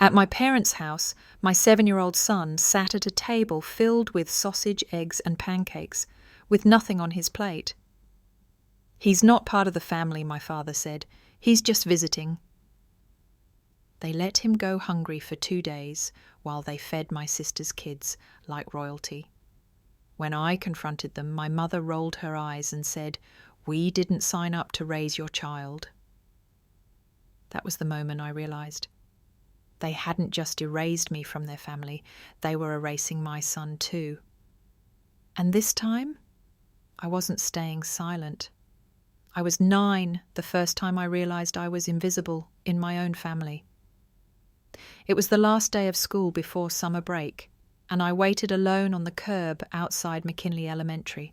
At my parents' house, my 7-year-old son sat at a table filled with sausage, eggs, and pancakes, with nothing on his plate. "He's not part of the family," my father said. "He's just visiting." They let him go hungry for 2 days while they fed my sister's kids like royalty. When I confronted them, my mother rolled her eyes and said, "We didn't sign up to raise your child." That was the moment I realized. They hadn't just erased me from their family, they were erasing my son too. And this time, I wasn't staying silent. I was 9 the first time I realized I was invisible in my own family. It was the last day of school before summer break, and I waited alone on the curb outside McKinley Elementary.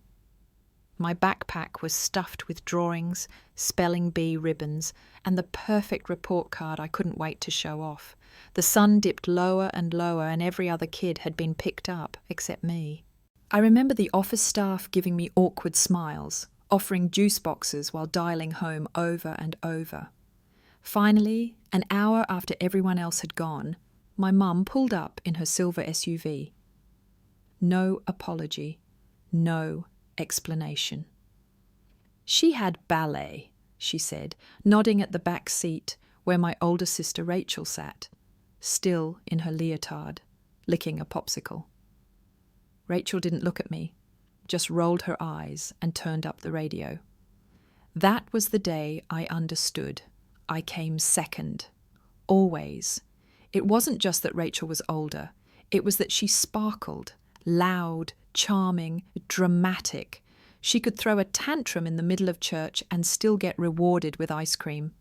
My backpack was stuffed with drawings, spelling bee ribbons, and the perfect report card I couldn't wait to show off. The sun dipped lower and lower, and every other kid had been picked up except me. I remember the office staff giving me awkward smiles, offering juice boxes while dialing home over and over. Finally, an hour after everyone else had gone, my mum pulled up in her silver SUV. No apology, no explanation. "She had ballet," she said, nodding at the back seat where my older sister Rachel sat, still in her leotard, licking a popsicle. Rachel didn't look at me, just rolled her eyes and turned up the radio. That was the day I understood. I came second. Always. It wasn't just that Rachel was older. It was that she sparkled, loud, charming, dramatic. She could throw a tantrum in the middle of church and still get rewarded with ice cream.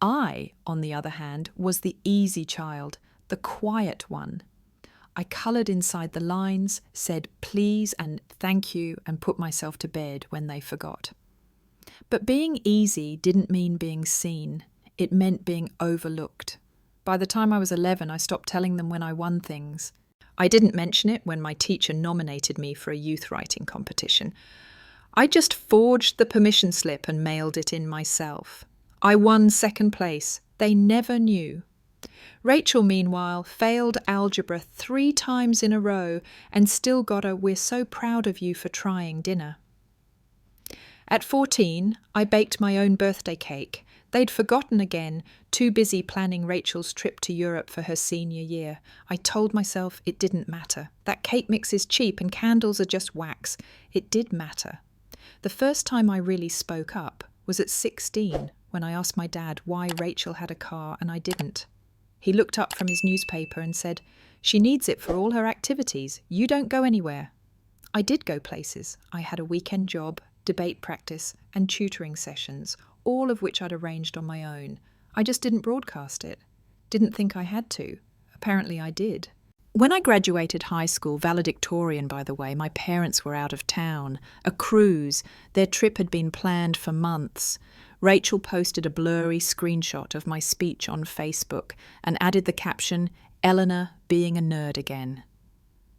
I, on the other hand, was the easy child, the quiet one. I coloured inside the lines, said please and thank you, and put myself to bed when they forgot. But being easy didn't mean being seen. It meant being overlooked. By the time I was 11, I stopped telling them when I won things. I didn't mention it when my teacher nominated me for a youth writing competition. I just forged the permission slip and mailed it in myself. I won second place. They never knew. Rachel, meanwhile, failed algebra 3 times in a row and still got a "we're so proud of you for trying" dinner. At 14, I baked my own birthday cake. They'd forgotten again, too busy planning Rachel's trip to Europe for her senior year. I told myself it didn't matter. That cake mix is cheap and candles are just wax. It did matter. The first time I really spoke up was at 16, when I asked my dad why Rachel had a car and I didn't. He looked up from his newspaper and said, "She needs it for all her activities. You don't go anywhere." I did go places. I had a weekend job, debate practice, and tutoring sessions, all of which I'd arranged on my own. I just didn't broadcast it. Didn't think I had to. Apparently I did. When I graduated high school, valedictorian by the way, my parents were out of town. A cruise. Their trip had been planned for months. Rachel posted a blurry screenshot of my speech on Facebook and added the caption, "Eleanor being a nerd again."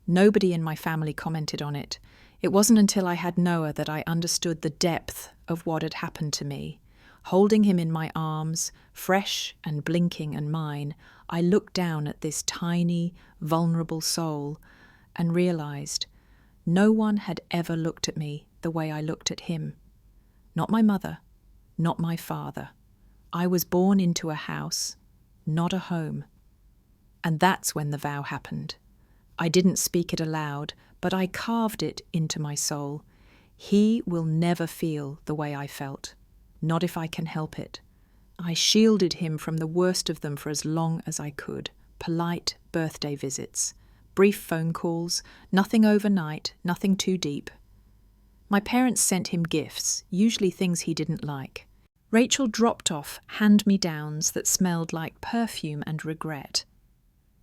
Nobody in my family commented on it. It wasn't until I had Noah that I understood the depth of what had happened to me. Holding him in my arms, fresh and blinking and mine, I looked down at this tiny, vulnerable soul and realized no one had ever looked at me the way I looked at him. Not my mother, not my father. I was born into a house, not a home. And that's when the vow happened. I didn't speak it aloud, but I carved it into my soul. He will never feel the way I felt, not if I can help it. I shielded him from the worst of them for as long as I could. Polite birthday visits, brief phone calls, nothing overnight, nothing too deep. My parents sent him gifts, usually things he didn't like. Rachel dropped off hand-me-downs that smelled like perfume and regret.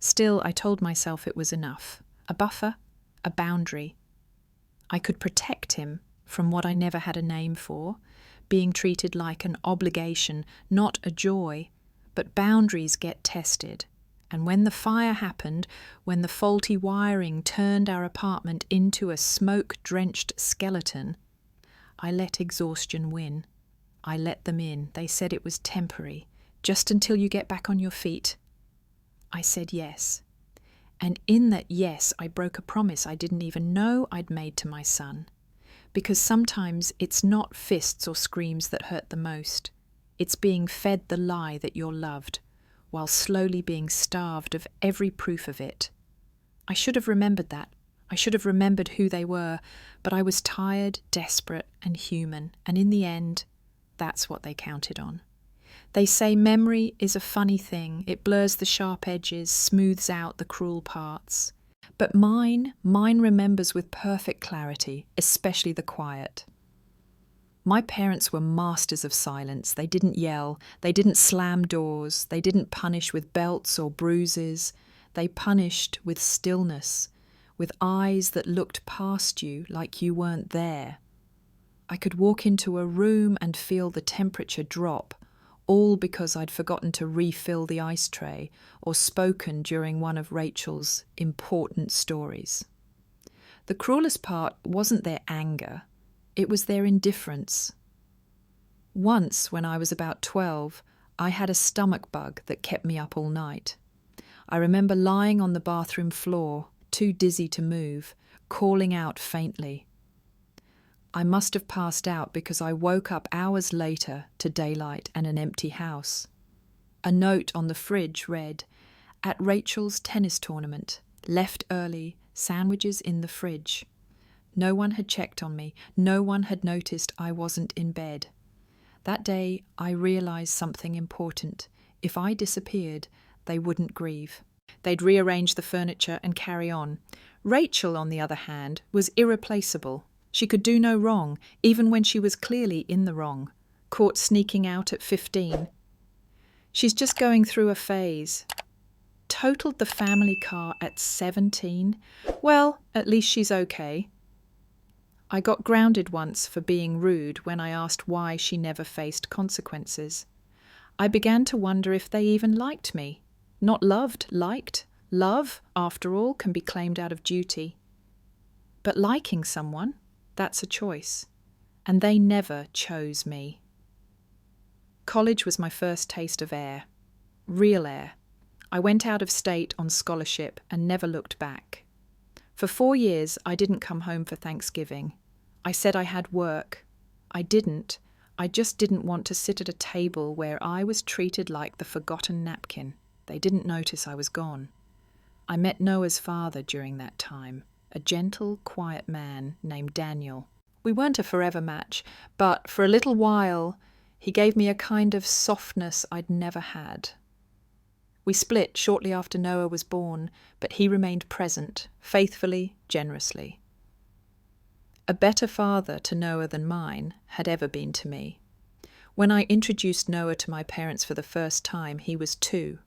Still, I told myself it was enough. A buffer, a boundary. I could protect him from what I never had a name for, being treated like an obligation, not a joy. But boundaries get tested. And when the fire happened, when the faulty wiring turned our apartment into a smoke-drenched skeleton, I let exhaustion win. I let them in. They said it was temporary, just until you get back on your feet. I said yes. And in that yes, I broke a promise I didn't even know I'd made to my son. Because sometimes it's not fists or screams that hurt the most. It's being fed the lie that you're loved, while slowly being starved of every proof of it. I should have remembered that. I should have remembered who they were, but I was tired, desperate, and human, and in the end, that's what they counted on. They say memory is a funny thing. It blurs the sharp edges, smooths out the cruel parts. But mine remembers with perfect clarity, especially the quiet. My parents were masters of silence. They didn't yell, they didn't slam doors, they didn't punish with belts or bruises. They punished with stillness, with eyes that looked past you like you weren't there. I could walk into a room and feel the temperature drop, all because I'd forgotten to refill the ice tray or spoken during one of Rachel's important stories. The cruelest part wasn't their anger, it was their indifference. Once, when I was about 12, I had a stomach bug that kept me up all night. I remember lying on the bathroom floor, too dizzy to move, calling out faintly. I must have passed out because I woke up hours later to daylight and an empty house. A note on the fridge read, "At Rachel's tennis tournament, left early, sandwiches in the fridge." No one had checked on me. No one had noticed I wasn't in bed. That day, I realised something important. If I disappeared, they wouldn't grieve. They'd rearrange the furniture and carry on. Rachel, on the other hand, was irreplaceable. She could do no wrong, even when she was clearly in the wrong, caught sneaking out at 15. She's just going through a phase. Totaled the family car at 17? Well, at least she's okay. I got grounded once for being rude when I asked why she never faced consequences. I began to wonder if they even liked me. Not loved, liked. Love, after all, can be claimed out of duty. But liking someone, that's a choice. And they never chose me. College was my first taste of air. Real air. I went out of state on scholarship and never looked back. For 4 years, I didn't come home for Thanksgiving. I said I had work. I didn't. I just didn't want to sit at a table where I was treated like the forgotten napkin. They didn't notice I was gone. I met Noah's father during that time, a gentle, quiet man named Daniel. We weren't a forever match, but for a little while, he gave me a kind of softness I'd never had. We split shortly after Noah was born, but he remained present, faithfully, generously. A better father to Noah than mine had ever been to me. When I introduced Noah to my parents for the first time, he was 2.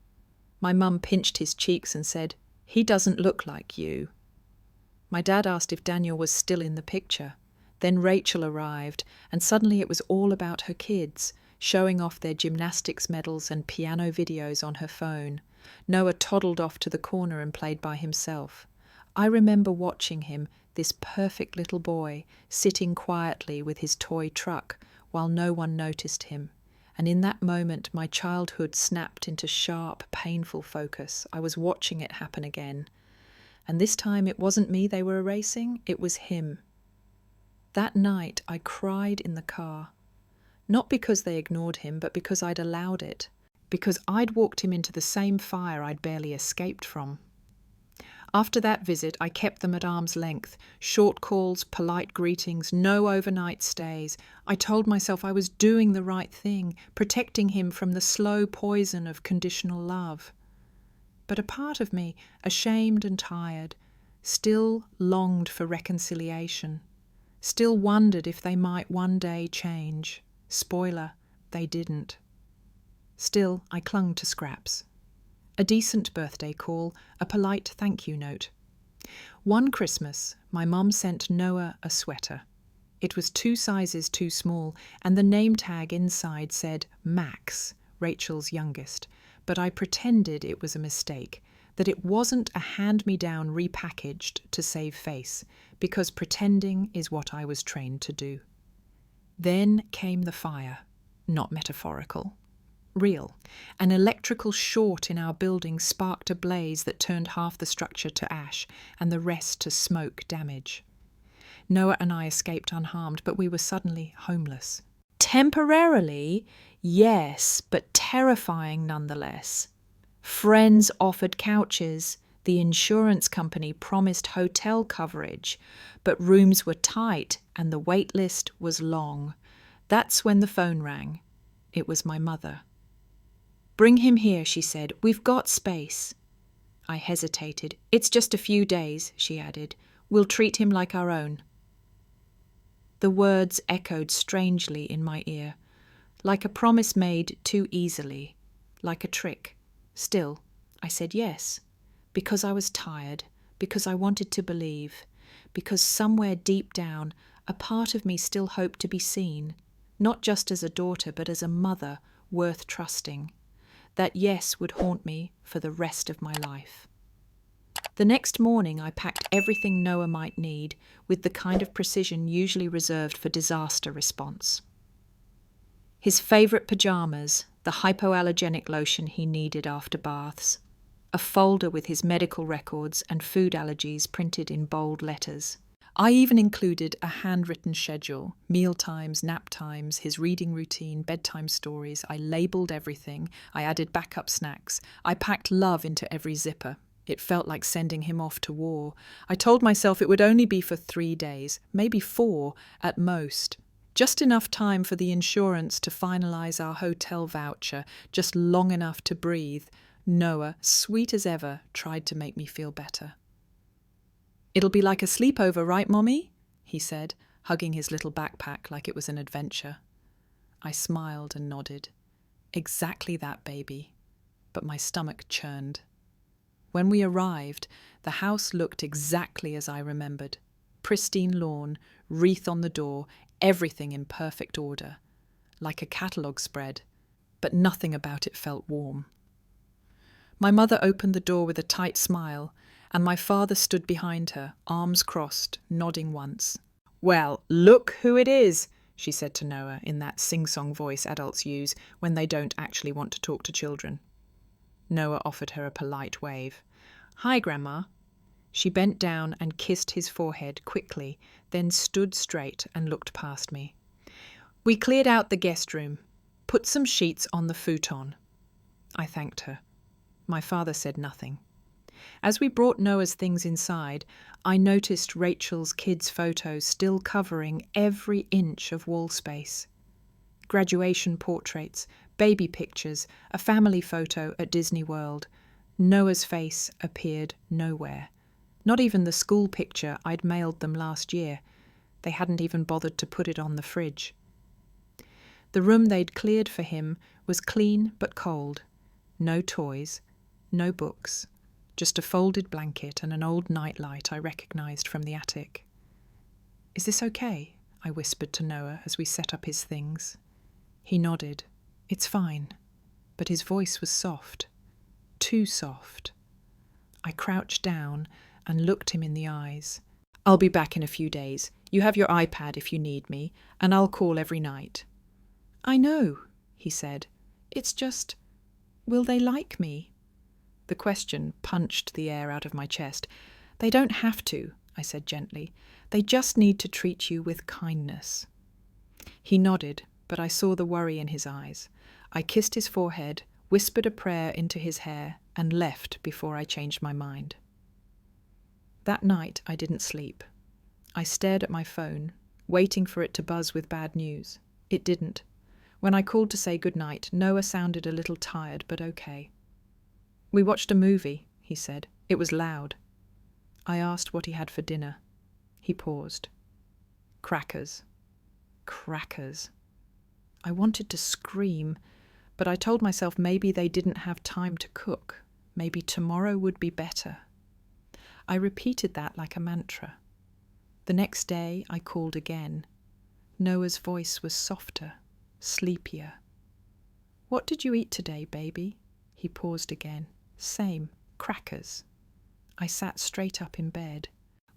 My mum pinched his cheeks and said, "He doesn't look like you." My dad asked if Daniel was still in the picture. Then Rachel arrived, and suddenly it was all about her kids, showing off their gymnastics medals and piano videos on her phone. Noah toddled off to the corner and played by himself. I remember watching him, this perfect little boy, sitting quietly with his toy truck while no one noticed him. And in that moment, my childhood snapped into sharp, painful focus. I was watching it happen again. And this time it wasn't me they were erasing, it was him. That night I cried in the car. Not because they ignored him, but because I'd allowed it. Because I'd walked him into the same fire I'd barely escaped from. After that visit, I kept them at arm's length. Short calls, polite greetings, no overnight stays. I told myself I was doing the right thing, protecting him from the slow poison of conditional love. But a part of me, ashamed and tired, still longed for reconciliation, still wondered if they might one day change. Spoiler, they didn't. Still, I clung to scraps. A decent birthday call, a polite thank you note. One Christmas, my mum sent Noah a sweater. It was 2 sizes too small, and the name tag inside said Max, Rachel's youngest, but I pretended it was a mistake, that it wasn't a hand-me-down repackaged to save face, because pretending is what I was trained to do. Then came the fire, not metaphorical. real. An electrical short in our building sparked a blaze that turned half the structure to ash and the rest to smoke damage. Noah and I escaped unharmed, but we were suddenly homeless. Temporarily, yes, but terrifying nonetheless. Friends offered couches. The insurance company promised hotel coverage, but rooms were tight and the wait list was long. That's when the phone rang. It was my mother. "Bring him here," she said. "We've got space." I hesitated. "It's just a few days," she added. "We'll treat him like our own." The words echoed strangely in my ear, like a promise made too easily, like a trick. Still, I said yes, because I was tired, because I wanted to believe, because somewhere deep down, a part of me still hoped to be seen, not just as a daughter, but as a mother worth trusting. That yes would haunt me for the rest of my life. The next morning I packed everything Noah might need, with the kind of precision usually reserved for disaster response. His favourite pyjamas, the hypoallergenic lotion he needed after baths, a folder with his medical records and food allergies printed in bold letters. I even included a handwritten schedule, meal times, nap times, his reading routine, bedtime stories. I labelled everything. I added backup snacks. I packed love into every zipper. It felt like sending him off to war. I told myself it would only be for 3 days, maybe 4 at most. Just enough time for the insurance to finalise our hotel voucher, just long enough to breathe. Noah, sweet as ever, tried to make me feel better. "It'll be like a sleepover, right, Mommy?" he said, hugging his little backpack like it was an adventure. I smiled and nodded. Exactly that, baby. But my stomach churned. When we arrived, the house looked exactly as I remembered. Pristine lawn, wreath on the door, everything in perfect order. Like a catalogue spread, but nothing about it felt warm. My mother opened the door with a tight smile, and my father stood behind her, arms crossed, nodding once. "Well, look who it is," she said to Noah in that sing-song voice adults use when they don't actually want to talk to children. Noah offered her a polite wave. "Hi, Grandma." She bent down and kissed his forehead quickly, then stood straight and looked past me. "We cleared out the guest room. Put some sheets on the futon." I thanked her. My father said nothing. As we brought Noah's things inside, I noticed Rachel's kids' photos still covering every inch of wall space. Graduation portraits, baby pictures, a family photo at Disney World. Noah's face appeared nowhere. Not even the school picture I'd mailed them last year. They hadn't even bothered to put it on the fridge. The room they'd cleared for him was clean but cold. No toys, no books. Just a folded blanket and an old nightlight I recognised from the attic. "Is this okay?" I whispered to Noah as we set up his things. He nodded. "It's fine." But his voice was soft. Too soft. I crouched down and looked him in the eyes. "I'll be back in a few days. You have your iPad if you need me, and I'll call every night." "I know," he said. "It's just, will they like me?" The question punched the air out of my chest. "They don't have to," I said gently. "They just need to treat you with kindness." He nodded, but I saw the worry in his eyes. I kissed his forehead, whispered a prayer into his hair, and left before I changed my mind. That night I didn't sleep. I stared at my phone, waiting for it to buzz with bad news. It didn't. When I called to say goodnight, Noah sounded a little tired, but okay. "We watched a movie," he said. "It was loud." I asked what he had for dinner. He paused. "Crackers." Crackers. I wanted to scream, but I told myself maybe they didn't have time to cook. Maybe tomorrow would be better. I repeated that like a mantra. The next day I called again. Noah's voice was softer, sleepier. "What did you eat today, baby?" He paused again. "Same, crackers." I sat straight up in bed.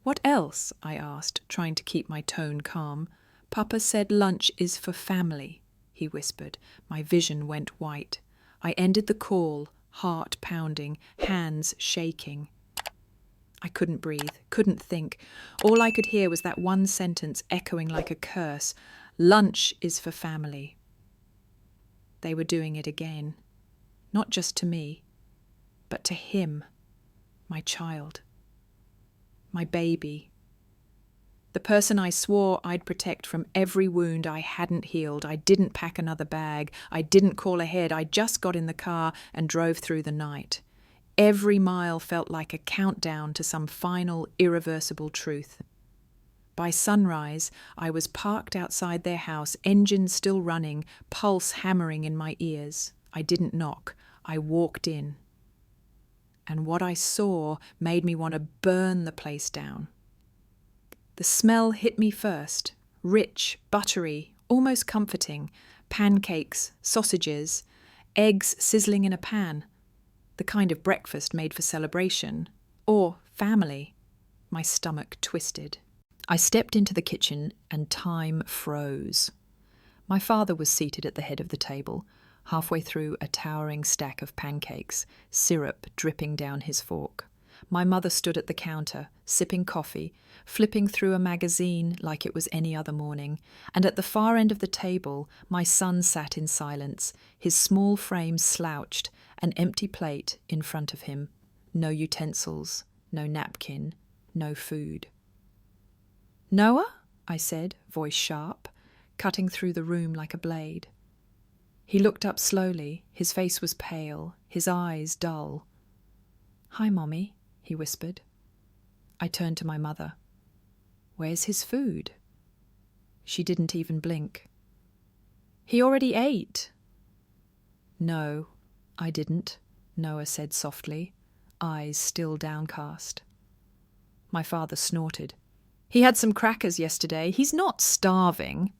"What else?" I asked, trying to keep my tone calm. "Papa said lunch is for family," he whispered. My vision went white. I ended the call, heart pounding, hands shaking. I couldn't breathe, couldn't think. All I could hear was that one sentence echoing like a curse. Lunch is for family. They were doing it again. Not just to me, but to him, my child, my baby. The person I swore I'd protect from every wound I hadn't healed. I didn't pack another bag. I didn't call ahead. I just got in the car and drove through the night. Every mile felt like a countdown to some final, irreversible truth. By sunrise, I was parked outside their house, engines still running, pulse hammering in my ears. I didn't knock. I walked in. And what I saw made me want to burn the place down. The smell hit me first, rich, buttery, almost comforting, pancakes, sausages, eggs sizzling in a pan, the kind of breakfast made for celebration, or family. My stomach twisted. I stepped into the kitchen and time froze. My father was seated at the head of the table, halfway through a towering stack of pancakes, syrup dripping down his fork. My mother stood at the counter, sipping coffee, flipping through a magazine like it was any other morning, and at the far end of the table, my son sat in silence, his small frame slouched, an empty plate in front of him. No utensils, no napkin, no food. "Noah?" I said, voice sharp, cutting through the room like a blade. He looked up slowly. His face was pale, his eyes dull. "Hi, Mommy," he whispered. I turned to my mother. "Where's his food?" She didn't even blink. "He already ate." "No, I didn't," Noah said softly, eyes still downcast. My father snorted. "He had some crackers yesterday. He's not starving."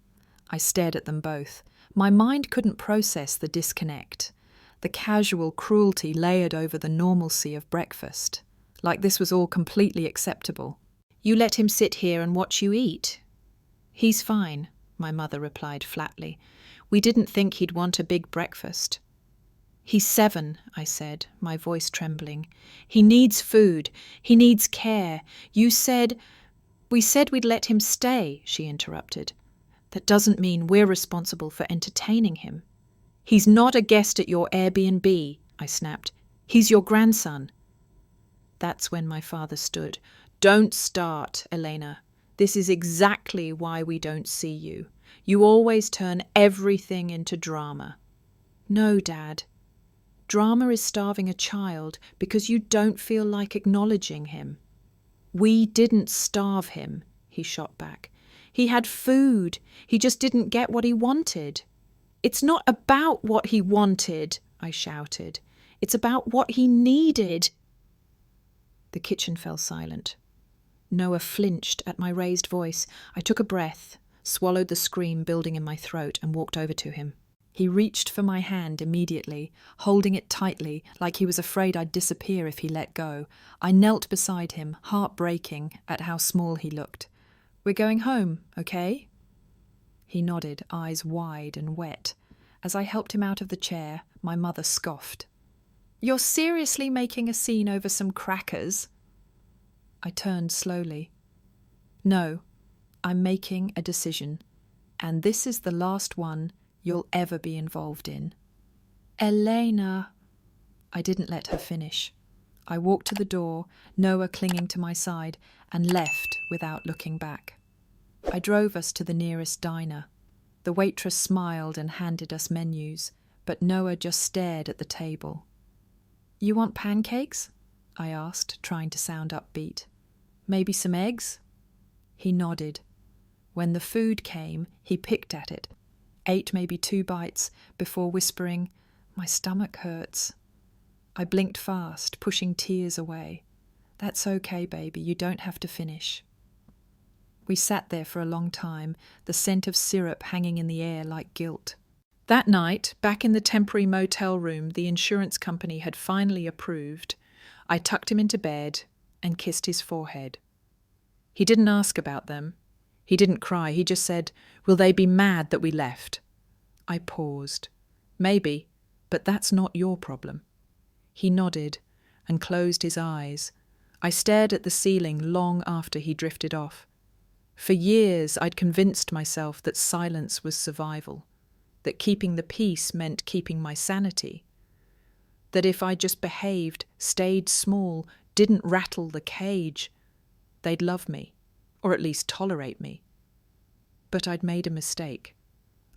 I stared at them both. My mind couldn't process the disconnect, the casual cruelty layered over the normalcy of breakfast, like this was all completely acceptable. "You let him sit here and watch you eat?" "He's fine," my mother replied flatly. "We didn't think he'd want a big breakfast." "He's 7, I said, my voice trembling. "He needs food. He needs care. We said we'd let him stay," she interrupted. "That doesn't mean we're responsible for entertaining him." "He's not a guest at your Airbnb," I snapped. "He's your grandson." That's when my father stood. "Don't start, Elena. This is exactly why we don't see you. You always turn everything into drama." "No, Dad. Drama is starving a child because you don't feel like acknowledging him." "We didn't starve him," he shot back. "He had food. He just didn't get what he wanted." "It's not about what he wanted," I shouted. "It's about what he needed." The kitchen fell silent. Noah flinched at my raised voice. I took a breath, swallowed the scream building in my throat, and walked over to him. He reached for my hand immediately, holding it tightly, like he was afraid I'd disappear if he let go. I knelt beside him, heart breaking at how small he looked. "We're going home, okay?" He nodded, eyes wide and wet. As I helped him out of the chair, my mother scoffed. "You're seriously making a scene over some crackers?" I turned slowly. "No, I'm making a decision, and this is the last one you'll ever be involved in." "Elena." I didn't let her finish. I walked to the door, Noah clinging to my side, and left without looking back. I drove us to the nearest diner. The waitress smiled and handed us menus, but Noah just stared at the table. "You want pancakes?" I asked, trying to sound upbeat. "Maybe some eggs?" He nodded. When the food came, he picked at it, ate maybe 2 bites before whispering, "My stomach hurts." I blinked fast, pushing tears away. "That's okay, baby, you don't have to finish." We sat there for a long time, the scent of syrup hanging in the air like guilt. That night, back in the temporary motel room the insurance company had finally approved, I tucked him into bed and kissed his forehead. He didn't ask about them. He didn't cry. He just said, "Will they be mad that we left?" I paused. "Maybe, But that's not your problem." He nodded and closed his eyes. I stared at the ceiling long after he drifted off. For years I'd convinced myself that silence was survival, that keeping the peace meant keeping my sanity, that if I just behaved, stayed small, didn't rattle the cage, they'd love me, or at least tolerate me. But I'd made a mistake.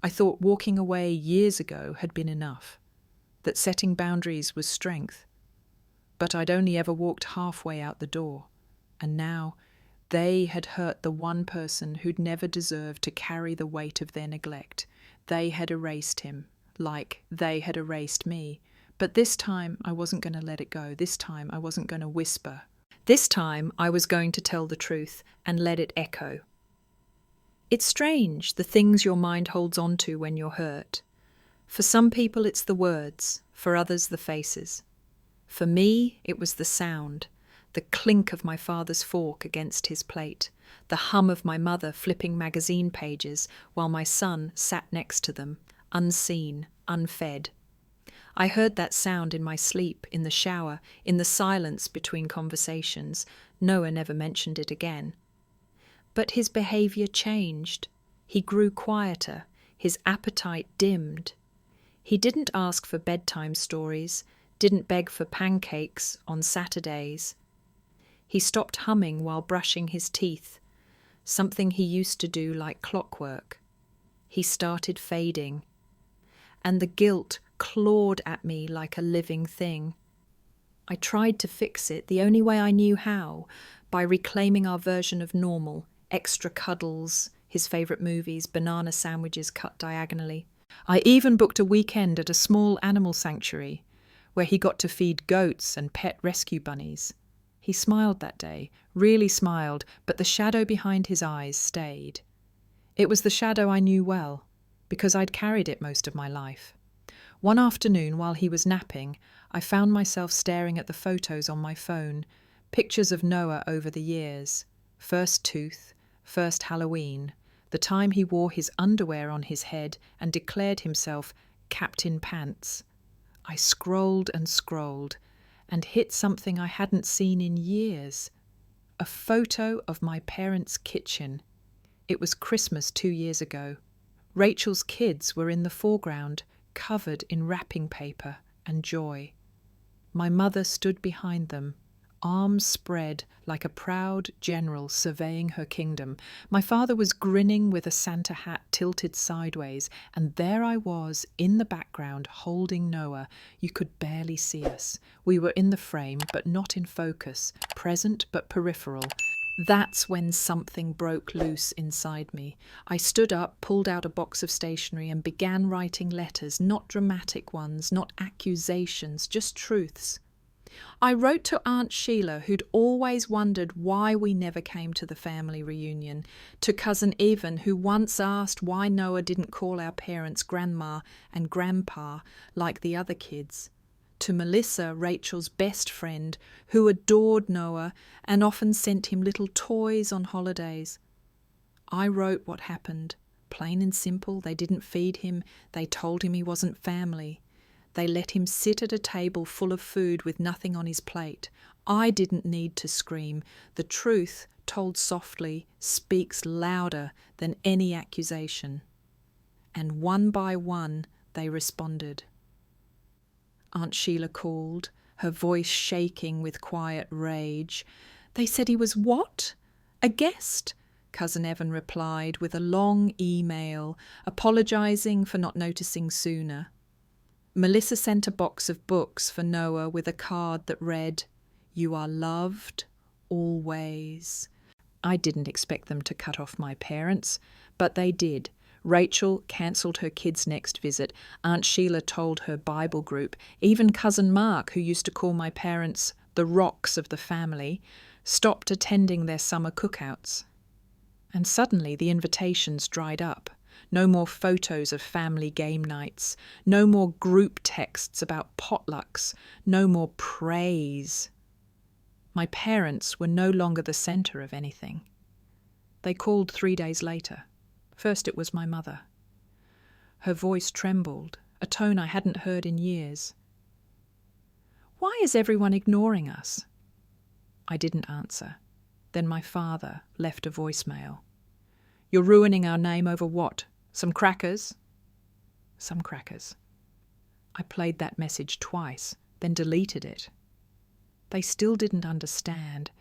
I thought walking away years ago had been enough, that setting boundaries was strength. But I'd only ever walked halfway out the door, and now they had hurt the one person who'd never deserved to carry the weight of their neglect. They had erased him, like they had erased me. But this time I wasn't going to let it go. This time I wasn't going to whisper. This time I was going to tell the truth and let it echo. It's strange, the things your mind holds on to when you're hurt. For some people it's the words, for others the faces. For me, it was the sound, the clink of my father's fork against his plate, the hum of my mother flipping magazine pages while my son sat next to them, unseen, unfed. I heard that sound in my sleep, in the shower, in the silence between conversations. Noah never mentioned it again. But his behaviour changed. He grew quieter. His appetite dimmed. He didn't ask for bedtime stories, didn't beg for pancakes on Saturdays. He stopped humming while brushing his teeth, something he used to do like clockwork. He started fading, and the guilt clawed at me like a living thing. I tried to fix it the only way I knew how, by reclaiming our version of normal, extra cuddles, his favourite movies, banana sandwiches cut diagonally. I even booked a weekend at a small animal sanctuary, where he got to feed goats and pet rescue bunnies. He smiled that day, really smiled, but the shadow behind his eyes stayed. It was the shadow I knew well, because I'd carried it most of my life. One afternoon, while he was napping, I found myself staring at the photos on my phone, pictures of Noah over the years. First tooth, first Halloween, the time he wore his underwear on his head and declared himself Captain Pants. I scrolled and hit something I hadn't seen in years. A photo of my parents' kitchen. It was Christmas 2 years ago. Rachel's kids were in the foreground, covered in wrapping paper and joy. My mother stood behind them, arms spread like a proud general surveying her kingdom. My father was grinning with a Santa hat tilted sideways, and there I was in the background holding Noah. You could barely see us. We were in the frame, but not in focus, present but peripheral. That's when something broke loose inside me. I stood up, pulled out a box of stationery and began writing letters, not dramatic ones, not accusations, just truths. I wrote to Aunt Sheila, who'd always wondered why we never came to the family reunion, to Cousin Evan, who once asked why Noah didn't call our parents Grandma and Grandpa like the other kids, to Melissa, Rachel's best friend, who adored Noah and often sent him little toys on holidays. I wrote what happened. Plain and simple, they didn't feed him, they told him he wasn't family. They let him sit at a table full of food with nothing on his plate. I didn't need to scream. The truth, told softly, speaks louder than any accusation. And one by one, they responded. Aunt Sheila called, her voice shaking with quiet rage. They said he was what? A guest? Cousin Evan replied with a long email, apologising for not noticing sooner. Melissa sent a box of books for Noah with a card that read, "You are loved, always." I didn't expect them to cut off my parents, but they did. Rachel cancelled her kids' next visit. Aunt Sheila told her Bible group. Even Cousin Mark, who used to call my parents the rocks of the family, stopped attending their summer cookouts. And suddenly the invitations dried up. No more photos of family game nights. No more group texts about potlucks. No more praise. My parents were no longer the centre of anything. They called 3 days later. First it was my mother. Her voice trembled, a tone I hadn't heard in years. "Why is everyone ignoring us?" I didn't answer. Then my father left a voicemail. "You're ruining our name over what? Some crackers?" "Some crackers." I played that message twice, then deleted it. They still didn't understand.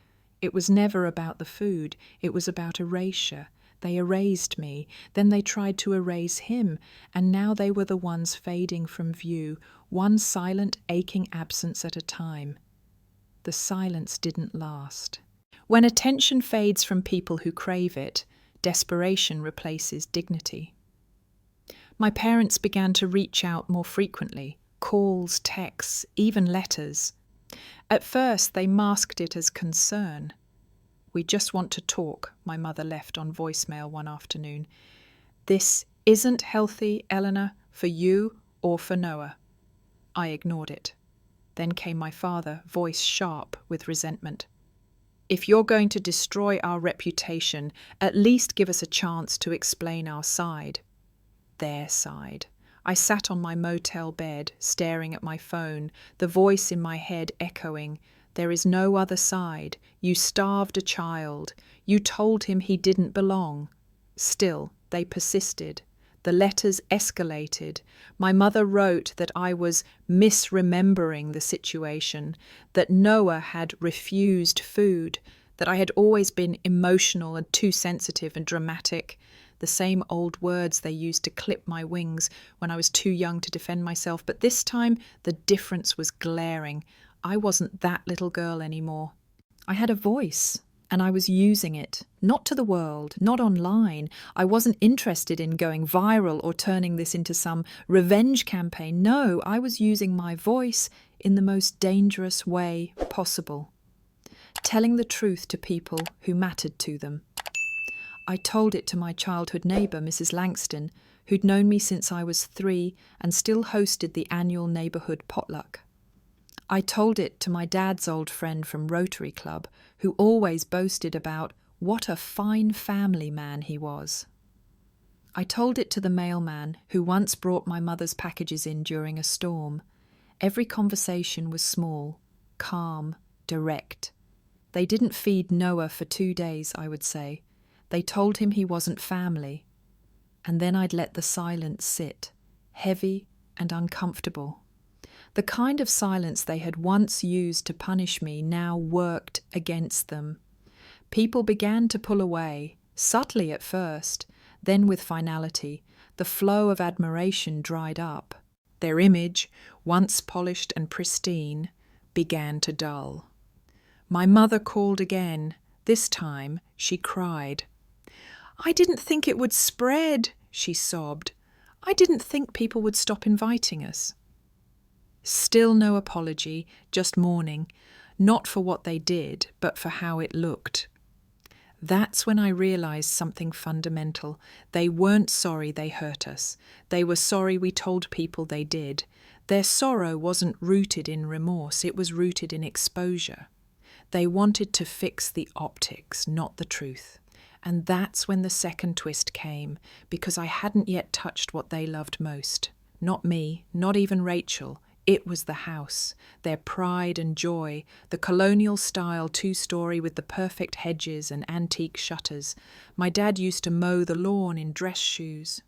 It was never about the food. It was about erasure. They erased me, then they tried to erase him, and now they were the ones fading from view, one silent, aching absence at a time. The silence didn't last. When attention fades from people who crave it, desperation replaces dignity. My parents began to reach out more frequently, calls, texts, even letters. At first, they masked it as concern. "We just want to talk," my mother left on voicemail one afternoon. "This isn't healthy, Eleanor, for you or for Noah." I ignored it. Then came my father, voice sharp with resentment. "If you're going to destroy our reputation, at least give us a chance to explain our side." Their side. I sat on my motel bed, staring at my phone, the voice in my head echoing, "There is no other side. You starved a child. You told him he didn't belong." Still, they persisted. The letters escalated. My mother wrote that I was misremembering the situation, that Noah had refused food, that I had always been emotional and too sensitive and dramatic. The same old words they used to clip my wings when I was too young to defend myself, but this time the difference was glaring. I wasn't that little girl anymore. I had a voice, and I was using it, not to the world, not online. I wasn't interested in going viral or turning this into some revenge campaign. No, I was using my voice in the most dangerous way possible, telling the truth to people who mattered to them. I told it to my childhood neighbour, Mrs. Langston, who'd known me since I was 3 and still hosted the annual neighbourhood potluck. I told it to my dad's old friend from Rotary Club, who always boasted about what a fine family man he was. I told it to the mailman who once brought my mother's packages in during a storm. Every conversation was small, calm, direct. They didn't feed Noah for 2 days, I would say. They told him he wasn't family. And then I'd let the silence sit, heavy and uncomfortable. The kind of silence they had once used to punish me now worked against them. People began to pull away, subtly at first, then with finality. The flow of admiration dried up. Their image, once polished and pristine, began to dull. My mother called again. This time she cried. "I didn't think it would spread," she sobbed. "I didn't think people would stop inviting us." Still no apology, just mourning, not for what they did, but for how it looked. That's when I realized something fundamental. They weren't sorry they hurt us. They were sorry we told people they did. Their sorrow wasn't rooted in remorse, it was rooted in exposure. They wanted to fix the optics, not the truth. And that's when the second twist came, because I hadn't yet touched what they loved most. Not me, not even Rachel. It was the house, their pride and joy, the colonial-style 2-story with the perfect hedges and antique shutters. My dad used to mow the lawn in dress shoes.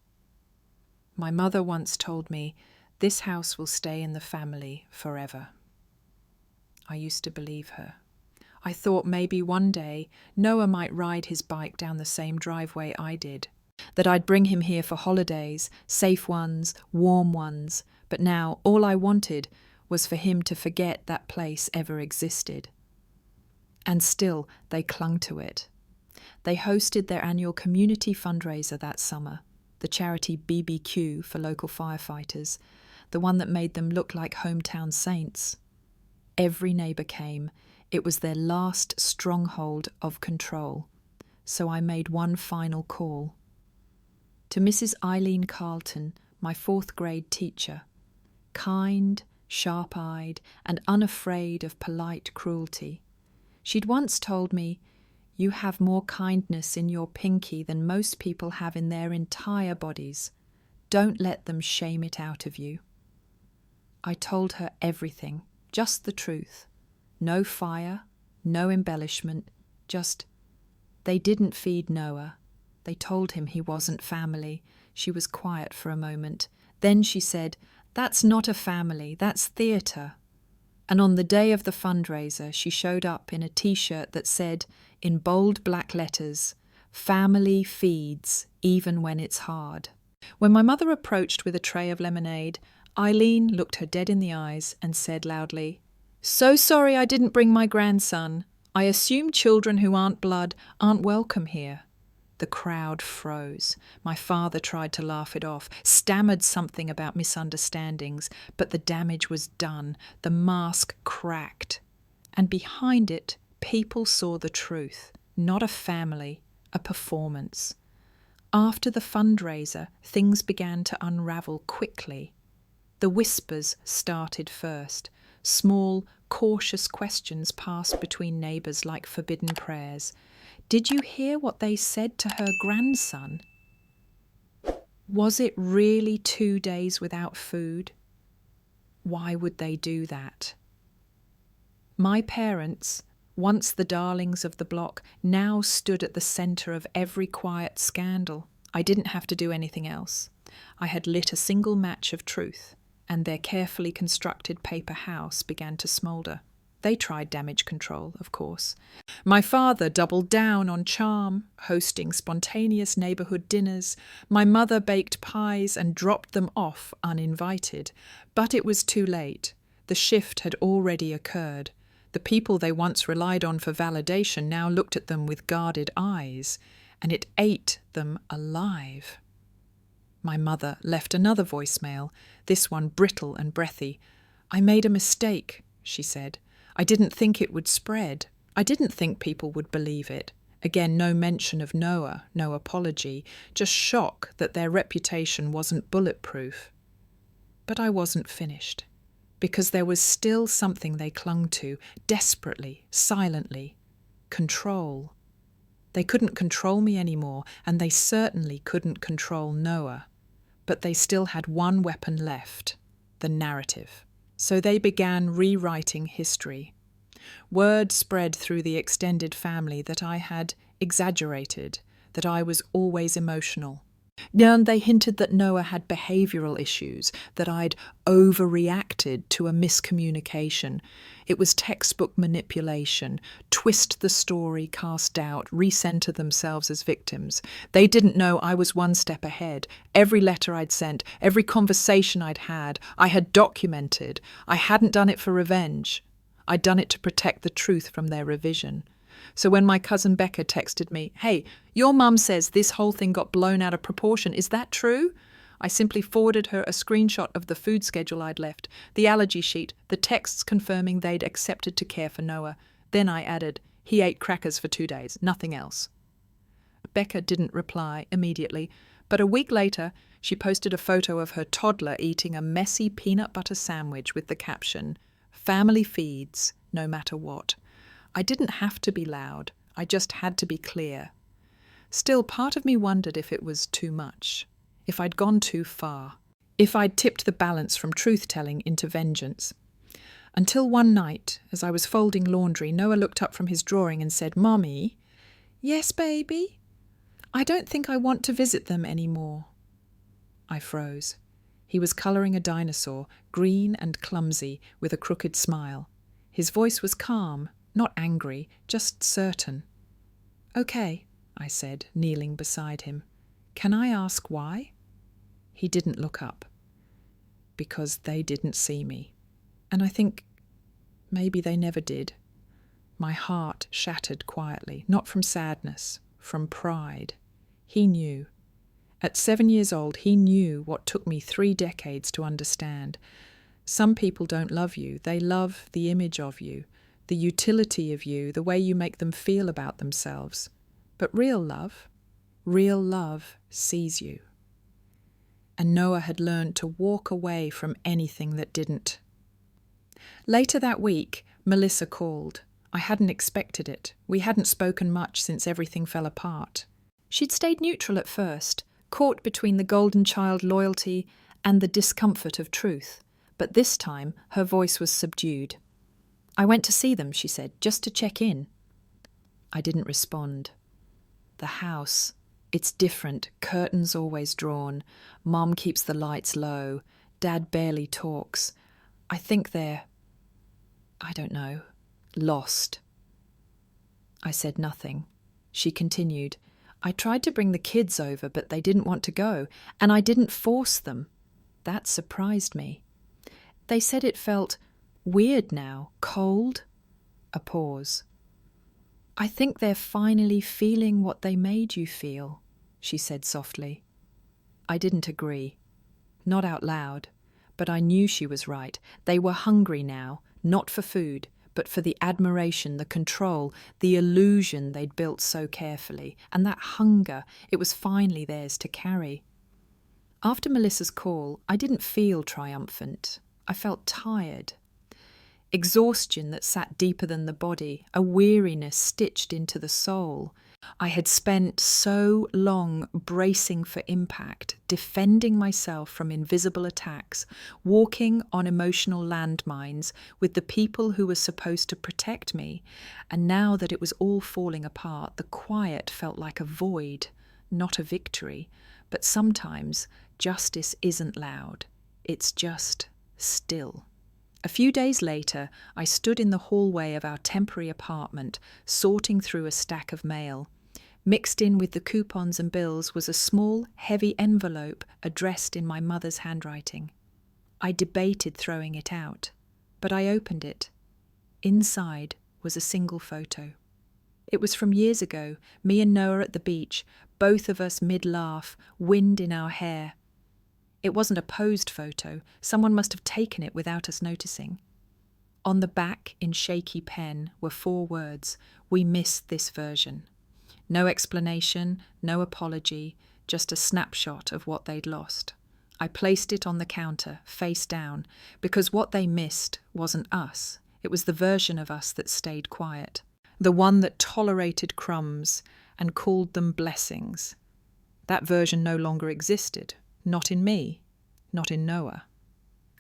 My mother once told me, "This house will stay in the family forever." I used to believe her. I thought maybe one day Noah might ride his bike down the same driveway I did, that I'd bring him here for holidays, safe ones, warm ones, but now all I wanted was for him to forget that place ever existed. And still they clung to it. They hosted their annual community fundraiser that summer, the charity BBQ for local firefighters, the one that made them look like hometown saints. Every neighbour came. It was their last stronghold of control. So I made one final call. To Mrs. Eileen Carlton, my 4th grade teacher. Kind, sharp-eyed, and unafraid of polite cruelty. She'd once told me, "You have more kindness in your pinky than most people have in their entire bodies. Don't let them shame it out of you. I told her everything, just the truth. No fire, no embellishment, just, they didn't feed Noah. They told him he wasn't family. She was quiet for a moment. Then she said, "That's not a family, that's theatre." And on the day of the fundraiser, she showed up in a t-shirt that said, in bold black letters, "Family feeds, even when it's hard." When my mother approached with a tray of lemonade, Eileen looked her dead in the eyes and said loudly, "So sorry I didn't bring my grandson. I assume children who aren't blood aren't welcome here." The crowd froze. My father tried to laugh it off, stammered something about misunderstandings, but the damage was done. The mask cracked. And behind it, people saw the truth. Not a family, a performance. After the fundraiser, things began to unravel quickly. The whispers started first. Small, cautious questions passed between neighbours like forbidden prayers. Did you hear what they said to her grandson? Was it really 2 days without food? Why would they do that? My parents, once the darlings of the block, now stood at the centre of every quiet scandal. I didn't have to do anything else. I had lit a single match of truth, and their carefully constructed paper house began to smoulder. They tried damage control, of course. My father doubled down on charm, hosting spontaneous neighbourhood dinners. My mother baked pies and dropped them off uninvited. But it was too late. The shift had already occurred. The people they once relied on for validation now looked at them with guarded eyes, and it ate them alive. My mother left another voicemail, this one brittle and breathy. "I made a mistake," she said. "I didn't think it would spread. I didn't think people would believe it." Again, no mention of Noah, no apology, just shock that their reputation wasn't bulletproof. But I wasn't finished, because there was still something they clung to, desperately, silently. Control. They couldn't control me anymore, and they certainly couldn't control Noah. But they still had one weapon left, the narrative. So they began rewriting history. Word spread through the extended family that I had exaggerated, that I was always emotional. And they hinted that Noah had behavioural issues, that I'd overreacted to a miscommunication. It was textbook manipulation, twist the story, cast doubt, recenter themselves as victims. They didn't know I was one step ahead. Every letter I'd sent, every conversation I'd had, I had documented. I hadn't done it for revenge. I'd done it to protect the truth from their revision. So when my cousin Becca texted me, "Hey, your mum says this whole thing got blown out of proportion. Is that true?" I simply forwarded her a screenshot of the food schedule I'd left, the allergy sheet, the texts confirming they'd accepted to care for Noah. Then I added, "He ate crackers for 2 days, nothing else." Becca didn't reply immediately, but a week later she posted a photo of her toddler eating a messy peanut butter sandwich with the caption, "Family feeds, no matter what." I didn't have to be loud, I just had to be clear. Still, part of me wondered if it was too much, if I'd gone too far, if I'd tipped the balance from truth-telling into vengeance. Until one night, as I was folding laundry, Noah looked up from his drawing and said, "Mommy." "Yes, baby?" "I don't think I want to visit them anymore." I froze. He was colouring a dinosaur, green and clumsy, with a crooked smile. His voice was calm, not angry, just certain. "Okay," I said, kneeling beside him. "Can I ask why?" He didn't look up. Because they didn't see me. And I think maybe they never did. My heart shattered quietly, not from sadness, from pride. He knew. At 7 years old, he knew what took me 3 decades to understand. Some people don't love you. They love the image of you, the utility of you, the way you make them feel about themselves. But real love sees you. And Noah had learned to walk away from anything that didn't. Later that week, Melissa called. I hadn't expected it. We hadn't spoken much since everything fell apart. She'd stayed neutral at first, caught between the golden child loyalty and the discomfort of truth, but this time her voice was subdued. "I went to see them," she said, "just to check in." I didn't respond. The house, it's different, curtains always drawn, Mom keeps the lights low, Dad barely talks. I think they're, I don't know, lost. I said nothing. She continued, "I tried to bring the kids over, but they didn't want to go, and I didn't force them. That surprised me. They said it felt weird now, cold." A pause. "I think they're finally feeling what they made you feel," she said softly. I didn't agree. Not out loud, but I knew she was right. They were hungry now, not for food, but for the admiration, the control, the illusion they'd built so carefully. And that hunger, it was finally theirs to carry. After Melissa's call, I didn't feel triumphant. I felt tired. Exhaustion that sat deeper than the body, a weariness stitched into the soul. I had spent so long bracing for impact, defending myself from invisible attacks, walking on emotional landmines with the people who were supposed to protect me, and now that it was all falling apart, the quiet felt like a void, not a victory. But sometimes justice isn't loud, it's just still. A few days later, I stood in the hallway of our temporary apartment, sorting through a stack of mail. Mixed in with the coupons and bills was a small, heavy envelope addressed in my mother's handwriting. I debated throwing it out, but I opened it. Inside was a single photo. It was from years ago, me and Noah at the beach, both of us mid-laugh, wind in our hair. It wasn't a posed photo. Someone must have taken it without us noticing. On the back, in shaky pen, were 4 words: "We missed this version." No explanation, no apology, just a snapshot of what they'd lost. I placed it on the counter, face down, because what they missed wasn't us. It was the version of us that stayed quiet. The one that tolerated crumbs and called them blessings. That version no longer existed. Not in me, not in Noah.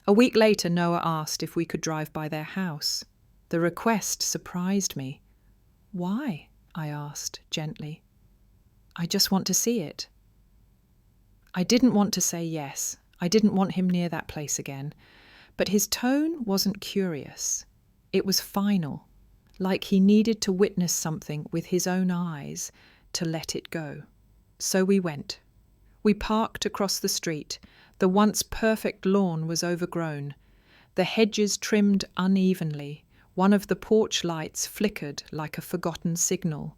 A week later, Noah asked if we could drive by their house. The request surprised me. "Why?" I asked, gently. "I just want to see it." I didn't want to say yes. I didn't want him near that place again. But his tone wasn't curious. It was final, like he needed to witness something with his own eyes to let it go. So we went. We parked across the street. The once perfect lawn was overgrown. The hedges trimmed unevenly. One of the porch lights flickered like a forgotten signal.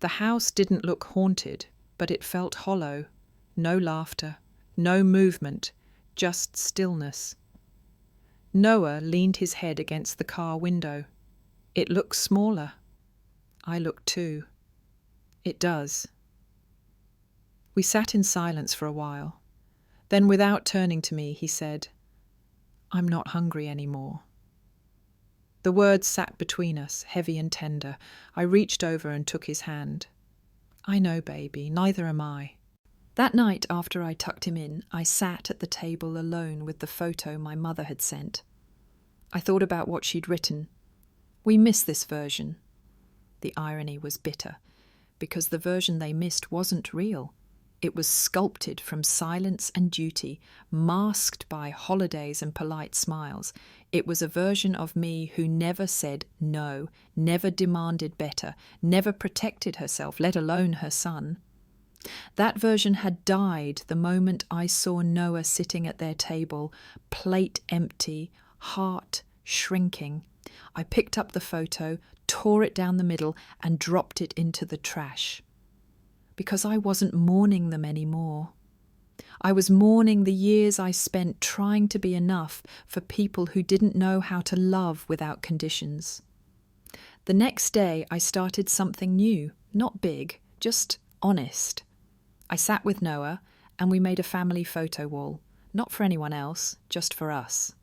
The house didn't look haunted, but it felt hollow. No laughter, no movement, just stillness. Noah leaned his head against the car window. "It looks smaller." I looked too. "It does." We sat in silence for a while. Then, without turning to me, he said, "I'm not hungry anymore." The words sat between us, heavy and tender. I reached over and took his hand. "I know, baby, neither am I." That night, after I tucked him in, I sat at the table alone with the photo my mother had sent. I thought about what she'd written. "We miss this version." The irony was bitter, because the version they missed wasn't real. It was sculpted from silence and duty, masked by holidays and polite smiles. It was a version of me who never said no, never demanded better, never protected herself, let alone her son. That version had died the moment I saw Noah sitting at their table, plate empty, heart shrinking. I picked up the photo, tore it down the middle, and dropped it into the trash. Because I wasn't mourning them anymore. I was mourning the years I spent trying to be enough for people who didn't know how to love without conditions. The next day I started something new, not big, just honest. I sat with Noah and we made a family photo wall, not for anyone else, just for us.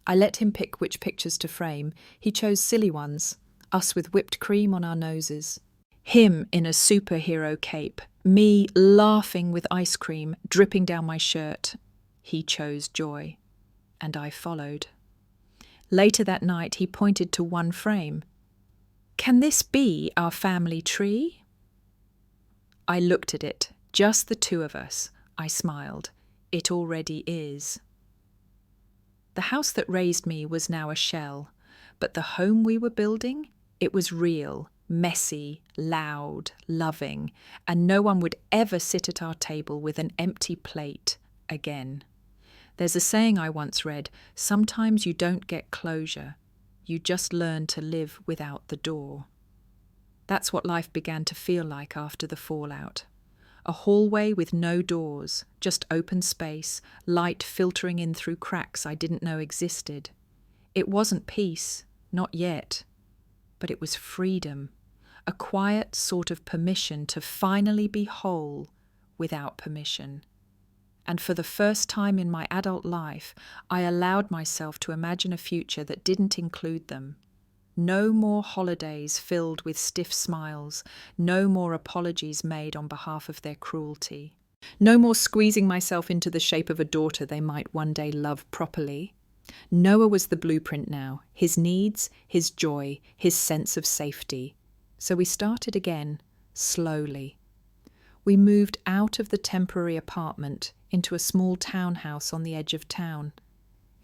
I let him pick which pictures to frame. He chose silly ones, us with whipped cream on our noses. Him in a superhero cape, Me laughing with ice cream dripping down my shirt. He chose joy, and I followed. Later that night, he pointed to one frame. "Can this be our family tree?" I looked at it, just the two of us. I smiled. It already is. The house that raised me was now a shell, but the home we were building, it was real, messy, loud, loving, and no one would ever sit at our table with an empty plate again. There's a saying I once read, sometimes you don't get closure, you just learn to live without the door. That's what life began to feel like after the fallout. A hallway with no doors, just open space, light filtering in through cracks I didn't know existed. It wasn't peace, not yet, but it was freedom, a quiet sort of permission to finally be whole without permission. And for the first time in my adult life, I allowed myself to imagine a future that didn't include them. No more holidays filled with stiff smiles, no more apologies made on behalf of their cruelty. No more squeezing myself into the shape of a daughter they might one day love properly. Noah was the blueprint now, his needs, his joy, his sense of safety. So we started again, slowly. We moved out of the temporary apartment into a small townhouse on the edge of town.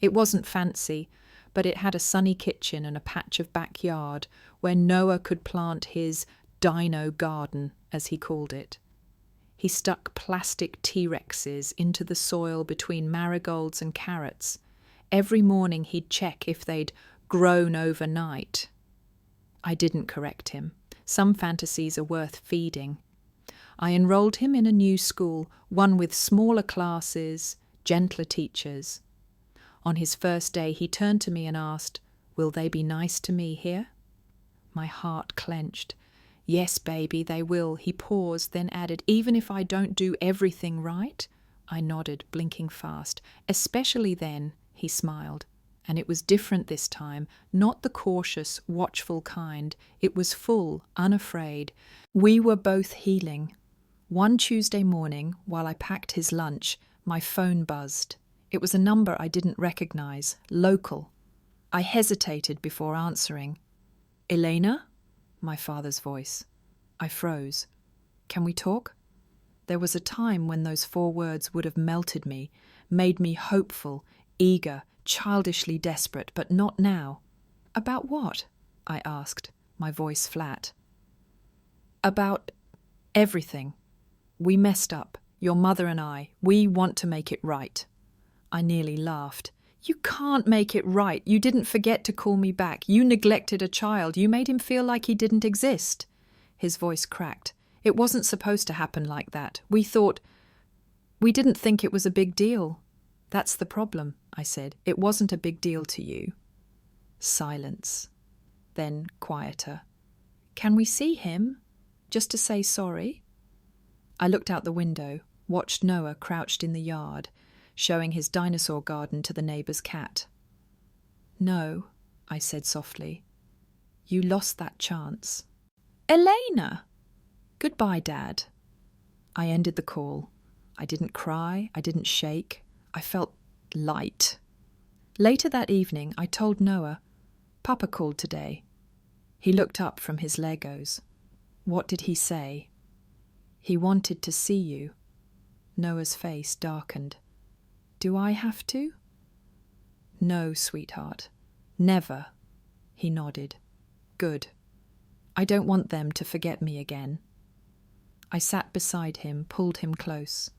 It wasn't fancy, but it had a sunny kitchen and a patch of backyard where Noah could plant his dino garden, as he called it. He stuck plastic T-Rexes into the soil between marigolds and carrots. Every morning he'd check if they'd grown overnight. I didn't correct him. Some fantasies are worth feeding. I enrolled him in a new school, one with smaller classes, gentler teachers. On his first day, he turned to me and asked, "Will they be nice to me here?" My heart clenched. "Yes, baby, they will." He paused, then added, "Even if I don't do everything right?" I nodded, blinking fast. "Especially then," he smiled. And it was different this time, not the cautious, watchful kind. It was full, unafraid. We were both healing. One Tuesday morning, while I packed his lunch, my phone buzzed. It was a number I didn't recognize, local. I hesitated before answering. "Elena?" My father's voice. I froze. "Can we talk?" There was a time when those 4 words would have melted me, made me hopeful, eager, childishly desperate, but not now. "About what?" I asked, my voice flat. "About everything. We messed up, your mother and I. We want to make it right." I nearly laughed. "You can't make it right. You didn't forget to call me back. You neglected a child. You made him feel like he didn't exist." His voice cracked. "It wasn't supposed to happen like that. We didn't think it was a big deal." "That's the problem," I said. "It wasn't a big deal to you." Silence. Then quieter. "Can we see him? Just to say sorry?" I looked out the window, watched Noah crouched in the yard, showing his dinosaur garden to the neighbour's cat. "No," I said softly. "You lost that chance." "Elena!" "Goodbye, Dad." I ended the call. I didn't cry, I didn't shake. I felt light. Later that evening, I told Noah, "Papa called today." He looked up from his Legos. "What did he say?" "He wanted to see you." Noah's face darkened. "Do I have to?" "No, sweetheart. Never." He nodded. "Good. I don't want them to forget me again." I sat beside him, pulled him close.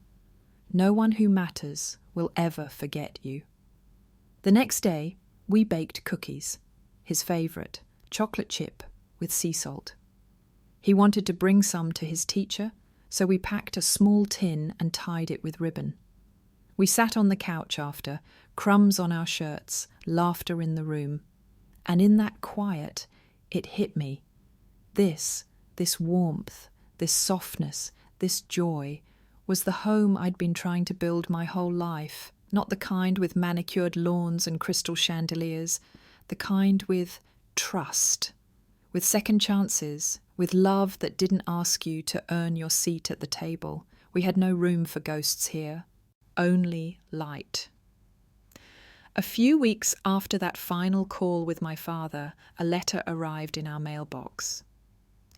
"No one who matters will ever forget you." The next day, we baked cookies, his favourite, chocolate chip with sea salt. He wanted to bring some to his teacher, so we packed a small tin and tied it with ribbon. We sat on the couch after, crumbs on our shirts, laughter in the room. And in that quiet, it hit me. This warmth, this softness, this joy, was the home I'd been trying to build my whole life, not the kind with manicured lawns and crystal chandeliers, the kind with trust, with second chances, with love that didn't ask you to earn your seat at the table. We had no room for ghosts here, only light. A few weeks after that final call with my father, a letter arrived in our mailbox.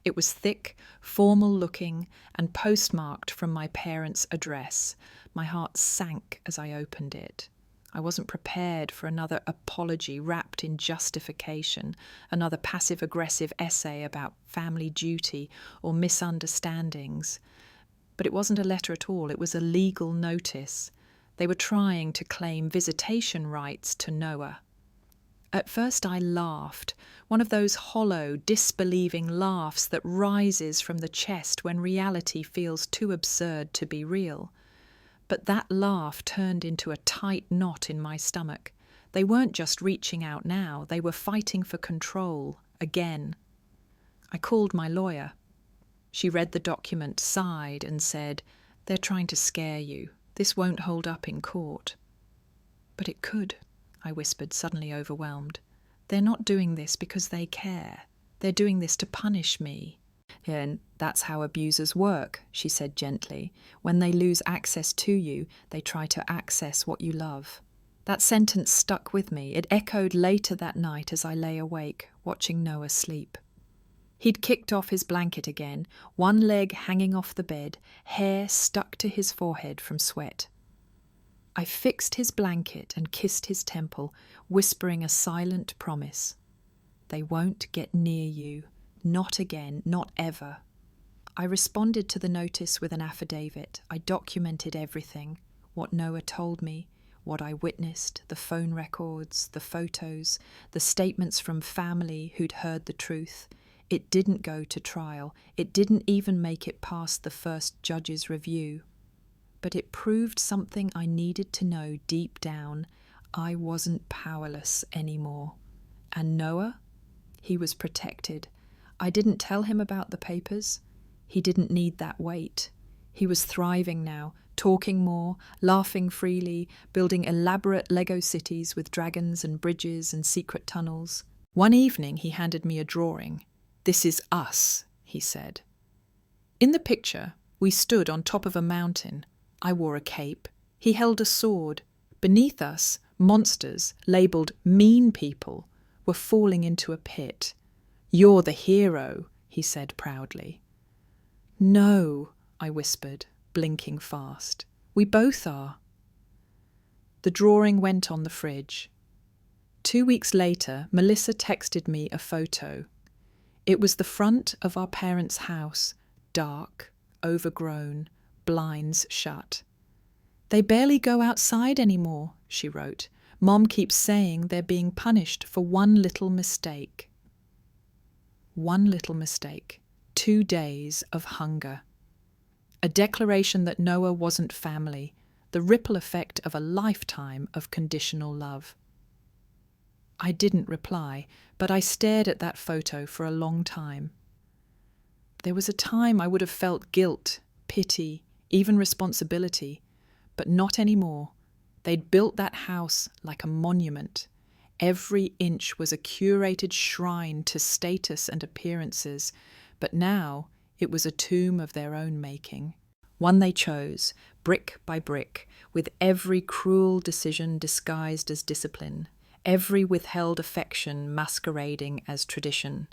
It was thick, formal-looking, and postmarked from my parents' address. My heart sank as I opened it. I wasn't prepared for another apology wrapped in justification, another passive-aggressive essay about family duty or misunderstandings. But it wasn't a letter at all, it was a legal notice. They were trying to claim visitation rights to Noah. At first I laughed, one of those hollow, disbelieving laughs that rises from the chest when reality feels too absurd to be real. But that laugh turned into a tight knot in my stomach. They weren't just reaching out now, they were fighting for control, again. I called my lawyer. She read the document, sighed, and said, "They're trying to scare you. This won't hold up in court." "But it could," I whispered, suddenly overwhelmed. "They're not doing this because they care. They're doing this to punish me." "And that's how abusers work," she said gently. "When they lose access to you, they try to access what you love." That sentence stuck with me. It echoed later that night as I lay awake, watching Noah sleep. He'd kicked off his blanket again, one leg hanging off the bed, hair stuck to his forehead from sweat. I fixed his blanket and kissed his temple, whispering a silent promise. "They won't get near you. Not again, not ever." I responded to the notice with an affidavit. I documented everything, what Noah told me, what I witnessed, the phone records, the photos, the statements from family who'd heard the truth. It didn't go to trial. It didn't even make it past the first judge's review. But it proved something I needed to know deep down. I wasn't powerless anymore. And Noah? He was protected. I didn't tell him about the papers. He didn't need that weight. He was thriving now, talking more, laughing freely, building elaborate Lego cities with dragons and bridges and secret tunnels. One evening he handed me a drawing. "This is us," he said. In the picture, we stood on top of a mountain. I wore a cape. He held a sword. Beneath us, monsters, labelled mean people, were falling into a pit. "You're the hero," he said proudly. "No," I whispered, blinking fast. "We both are." The drawing went on the fridge. 2 weeks later, Melissa texted me a photo. It was the front of our parents' house, dark, overgrown, blinds shut. "They barely go outside anymore," she wrote. "Mom keeps saying they're being punished for one little mistake." One little mistake. 2 days of hunger. A declaration that Noah wasn't family, the ripple effect of a lifetime of conditional love. I didn't reply, but I stared at that photo for a long time. There was a time I would have felt guilt, pity, even responsibility, but not anymore. They'd built that house like a monument. Every inch was a curated shrine to status and appearances, but now it was a tomb of their own making. One they chose, brick by brick, with every cruel decision disguised as discipline, every withheld affection masquerading as tradition.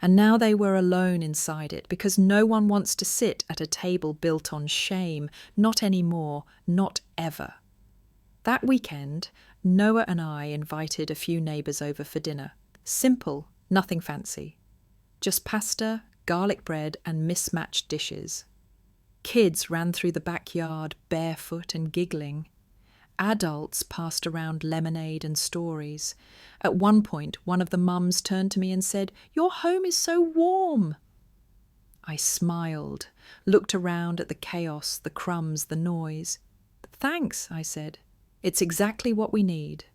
And now they were alone inside it, because no one wants to sit at a table built on shame, not anymore, not ever. That weekend, Noah and I invited a few neighbours over for dinner. Simple, nothing fancy. Just pasta, garlic bread and mismatched dishes. Kids ran through the backyard barefoot and giggling. Adults passed around lemonade and stories. At one point, one of the mums turned to me and said, "Your home is so warm." I smiled, looked around at the chaos, the crumbs, the noise. "Thanks," I said. "It's exactly what we need."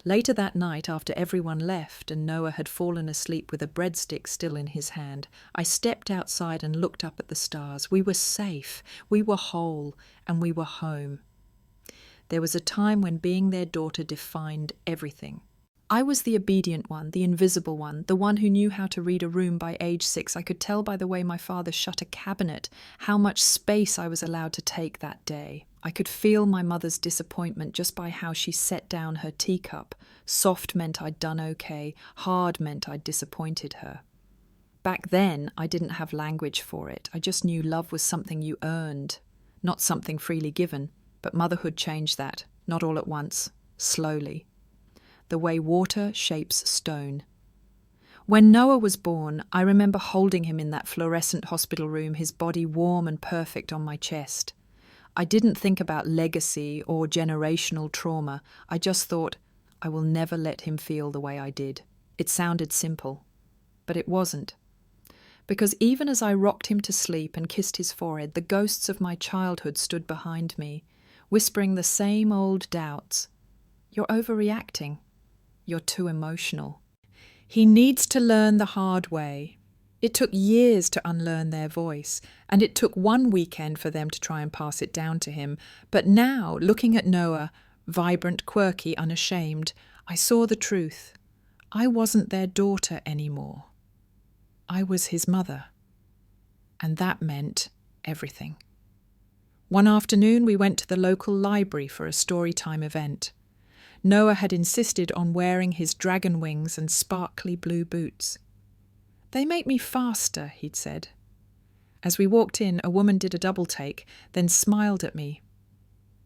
Later that night, after everyone left and Noah had fallen asleep with a breadstick still in his hand, I stepped outside and looked up at the stars. We were safe, we were whole, and we were home. There was a time when being their daughter defined everything. I was the obedient one, the invisible one, the one who knew how to read a room by age 6. I could tell by the way my father shut a cabinet how much space I was allowed to take that day. I could feel my mother's disappointment just by how she set down her teacup. Soft meant I'd done okay, hard meant I'd disappointed her. Back then, I didn't have language for it. I just knew love was something you earned, not something freely given. But motherhood changed that, not all at once, slowly. The way water shapes stone. When Noah was born, I remember holding him in that fluorescent hospital room, his body warm and perfect on my chest. I didn't think about legacy or generational trauma. I just thought, I will never let him feel the way I did. It sounded simple, but it wasn't. Because even as I rocked him to sleep and kissed his forehead, the ghosts of my childhood stood behind me, whispering the same old doubts. You're overreacting. You're too emotional. He needs to learn the hard way. It took years to unlearn their voice, and it took one weekend for them to try and pass it down to him. But now, looking at Noah, vibrant, quirky, unashamed, I saw the truth. I wasn't their daughter anymore. I was his mother. And that meant everything. One afternoon, we went to the local library for a storytime event. Noah had insisted on wearing his dragon wings and sparkly blue boots. They make me faster, he'd said. As we walked in, a woman did a double take, then smiled at me.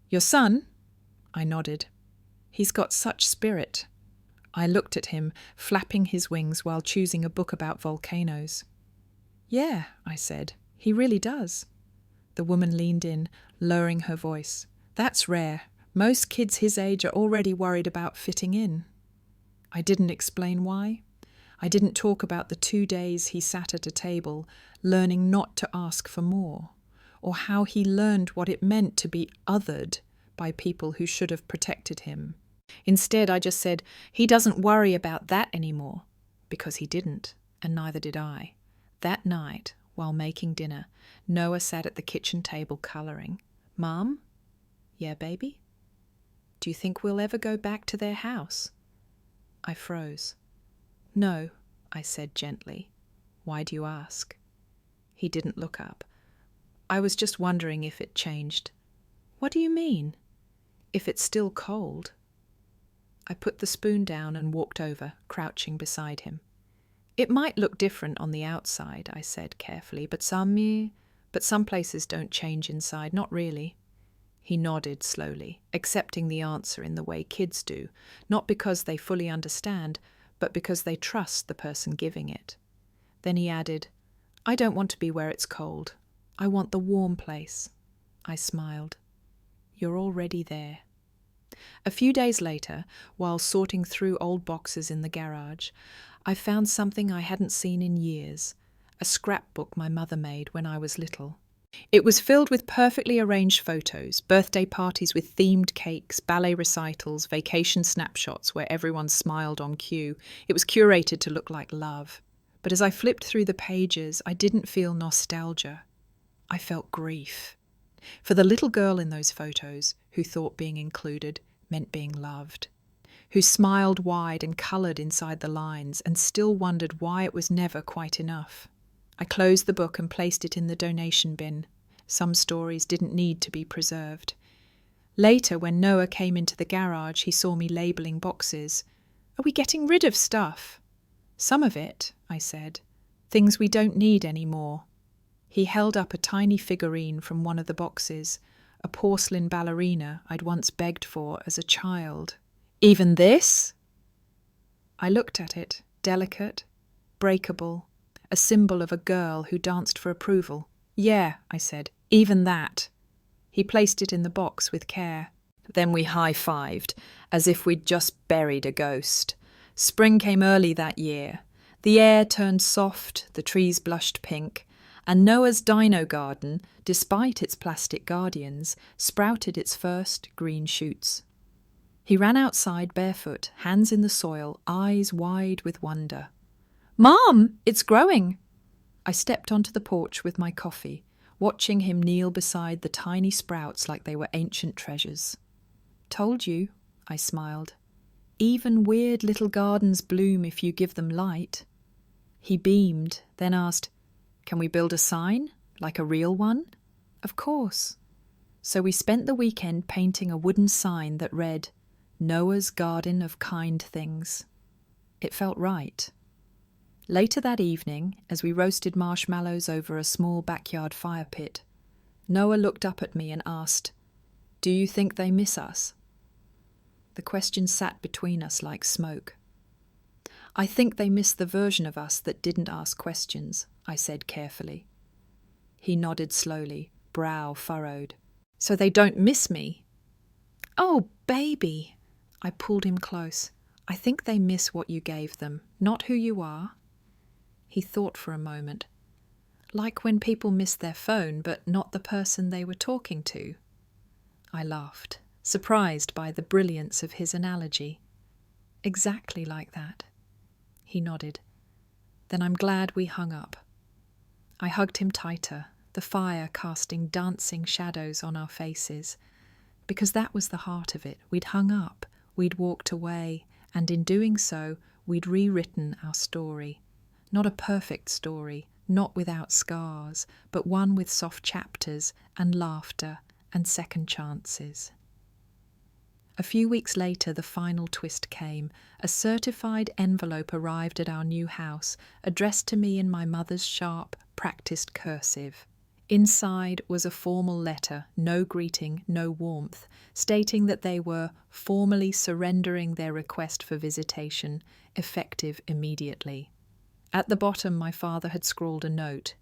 Your son? I nodded. He's got such spirit. I looked at him, flapping his wings while choosing a book about volcanoes. Yeah, I said, he really does. The woman leaned in, lowering her voice. That's rare. Most kids his age are already worried about fitting in. I didn't explain why. I didn't talk about the 2 days he sat at a table, learning not to ask for more, or how he learned what it meant to be othered by people who should have protected him. Instead, I just said, he doesn't worry about that anymore, because he didn't, and neither did I. That night, while making dinner, Noah sat at the kitchen table colouring. Mom? Yeah, baby? Do you think we'll ever go back to their house? I froze. No, I said gently. Why do you ask? He didn't look up. I was just wondering if it changed. What do you mean? If it's still cold. I put the spoon down and walked over, crouching beside him. It might look different on the outside, I said carefully, but some places don't change inside, not really. He nodded slowly, accepting the answer in the way kids do, not because they fully understand, but because they trust the person giving it. Then he added, I don't want to be where it's cold. I want the warm place. I smiled. You're already there. A few days later, while sorting through old boxes in the garage, I found something I hadn't seen in years, a scrapbook my mother made when I was little. It was filled with perfectly arranged photos, birthday parties with themed cakes, ballet recitals, vacation snapshots where everyone smiled on cue. It was curated to look like love. But as I flipped through the pages, I didn't feel nostalgia. I felt grief. For the little girl in those photos who thought being included meant being loved, who smiled wide and coloured inside the lines and still wondered why it was never quite enough. I closed the book and placed it in the donation bin. Some stories didn't need to be preserved. Later, when Noah came into the garage, he saw me labelling boxes. Are we getting rid of stuff? Some of it, I said. Things we don't need anymore. He held up a tiny figurine from one of the boxes, a porcelain ballerina I'd once begged for as a child. Even this? I looked at it, delicate, breakable, a symbol of a girl who danced for approval. Yeah, I said, even that. He placed it in the box with care. Then we high-fived, as if we'd just buried a ghost. Spring came early that year. The air turned soft, the trees blushed pink, and Noah's dino garden, despite its plastic guardians, sprouted its first green shoots. He ran outside barefoot, hands in the soil, eyes wide with wonder. Mom, it's growing! I stepped onto the porch with my coffee, watching him kneel beside the tiny sprouts like they were ancient treasures. Told you, I smiled. Even weird little gardens bloom if you give them light. He beamed, then asked, "Can we build a sign, like a real one?" "Of course." So we spent the weekend painting a wooden sign that read, "Noah's Garden of Kind Things." It felt right. Later that evening, as we roasted marshmallows over a small backyard fire pit, Noah looked up at me and asked, "Do you think they miss us?" The question sat between us like smoke. "I think they miss the version of us that didn't ask questions," I said carefully. He nodded slowly, brow furrowed. "So they don't miss me?" "Oh, baby!" I pulled him close. "I think they miss what you gave them, not who you are." He thought for a moment. "Like when people miss their phone, but not the person they were talking to." I laughed, surprised by the brilliance of his analogy. "Exactly like that." He nodded. "Then I'm glad we hung up." I hugged him tighter, the fire casting dancing shadows on our faces. Because that was the heart of it. We'd hung up, we'd walked away, and in doing so, we'd rewritten our story. Not a perfect story, not without scars, but one with soft chapters and laughter and second chances. A few weeks later, the final twist came. A certified envelope arrived at our new house, addressed to me in my mother's sharp, practiced cursive. Inside was a formal letter, no greeting, no warmth, stating that they were formally surrendering their request for visitation, effective immediately. At the bottom, my father had scrawled a note.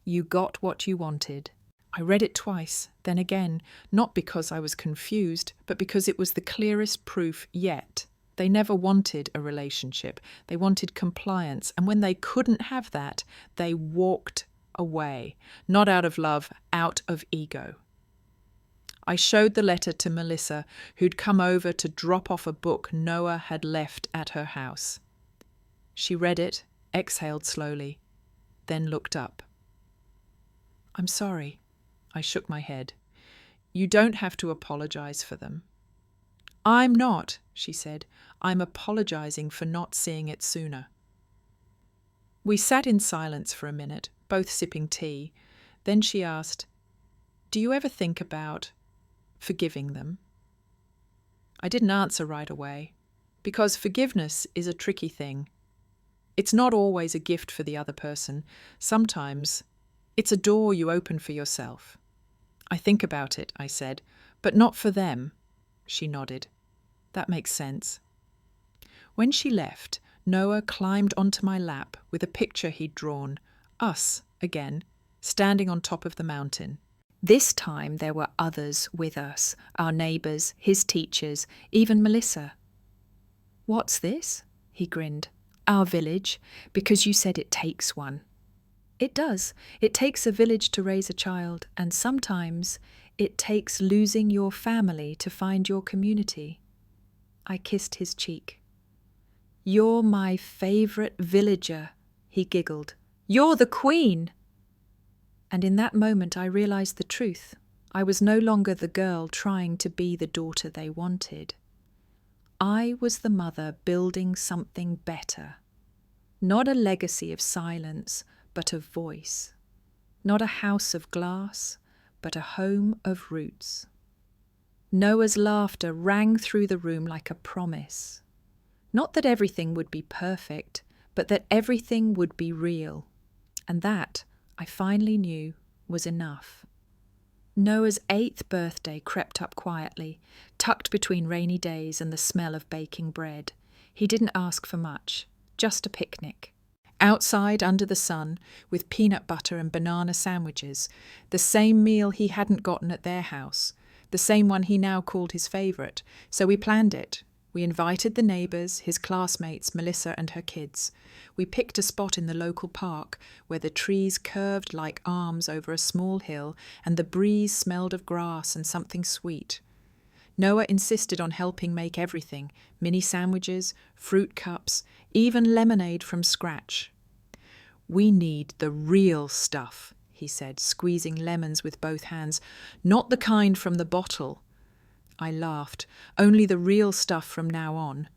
"You got what you wanted." I read it twice, then again, not because I was confused, but because it was the clearest proof yet. They never wanted a relationship. They wanted compliance, and when they couldn't have that, they walked away, not out of love, out of ego. I showed the letter to Melissa, who'd come over to drop off a book Noah had left at her house. She read it, exhaled slowly, then looked up. "I'm sorry." I shook my head. "You don't have to apologize for them." "I'm not," she said. "I'm apologizing for not seeing it sooner." We sat in silence for a minute, both sipping tea. Then she asked, "Do you ever think about forgiving them?" I didn't answer right away, because forgiveness is a tricky thing. It's not always a gift for the other person. Sometimes it's a door you open for yourself. "I think about it," I said, "but not for them." She nodded. "That makes sense." When she left, Noah climbed onto my lap with a picture he'd drawn, us, again, standing on top of the mountain. This time there were others with us, our neighbours, his teachers, even Melissa. "What's this?" he grinned. "Our village, because you said it takes one." It does. It takes a village to raise a child, and sometimes it takes losing your family to find your community. I kissed his cheek. "You're my favourite villager," he giggled. "You're the queen!" And in that moment I realised the truth. I was no longer the girl trying to be the daughter they wanted. I was the mother building something better. Not a legacy of silence, but of voice. Not a house of glass, but a home of roots. Noah's laughter rang through the room like a promise. Not that everything would be perfect, but that everything would be real. And that, I finally knew, was enough. Noah's 8th birthday crept up quietly, tucked between rainy days and the smell of baking bread. He didn't ask for much, just a picnic. Outside under the sun, with peanut butter and banana sandwiches, the same meal he hadn't gotten at their house, the same one he now called his favourite. So we planned it. We invited the neighbours, his classmates, Melissa and her kids. We picked a spot in the local park where the trees curved like arms over a small hill and the breeze smelled of grass and something sweet. Noah insisted on helping make everything, mini sandwiches, fruit cups, even lemonade from scratch. "We need the real stuff," he said, squeezing lemons with both hands, "not the kind from the bottle." I laughed. "Only the real stuff from now on."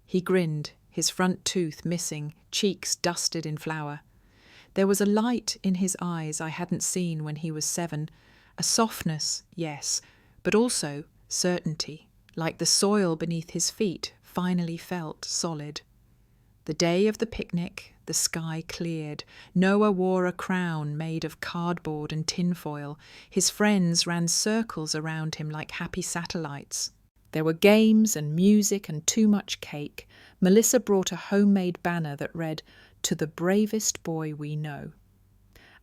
He grinned, his front tooth missing, cheeks dusted in flour. There was a light in his eyes I hadn't seen when he was 7, a softness, yes, but also certainty, like the soil beneath his feet finally felt solid. The day of the picnic, the sky cleared. Noah wore a crown made of cardboard and tinfoil. His friends ran circles around him like happy satellites. There were games and music and too much cake. Melissa brought a homemade banner that read, "To the bravest boy we know."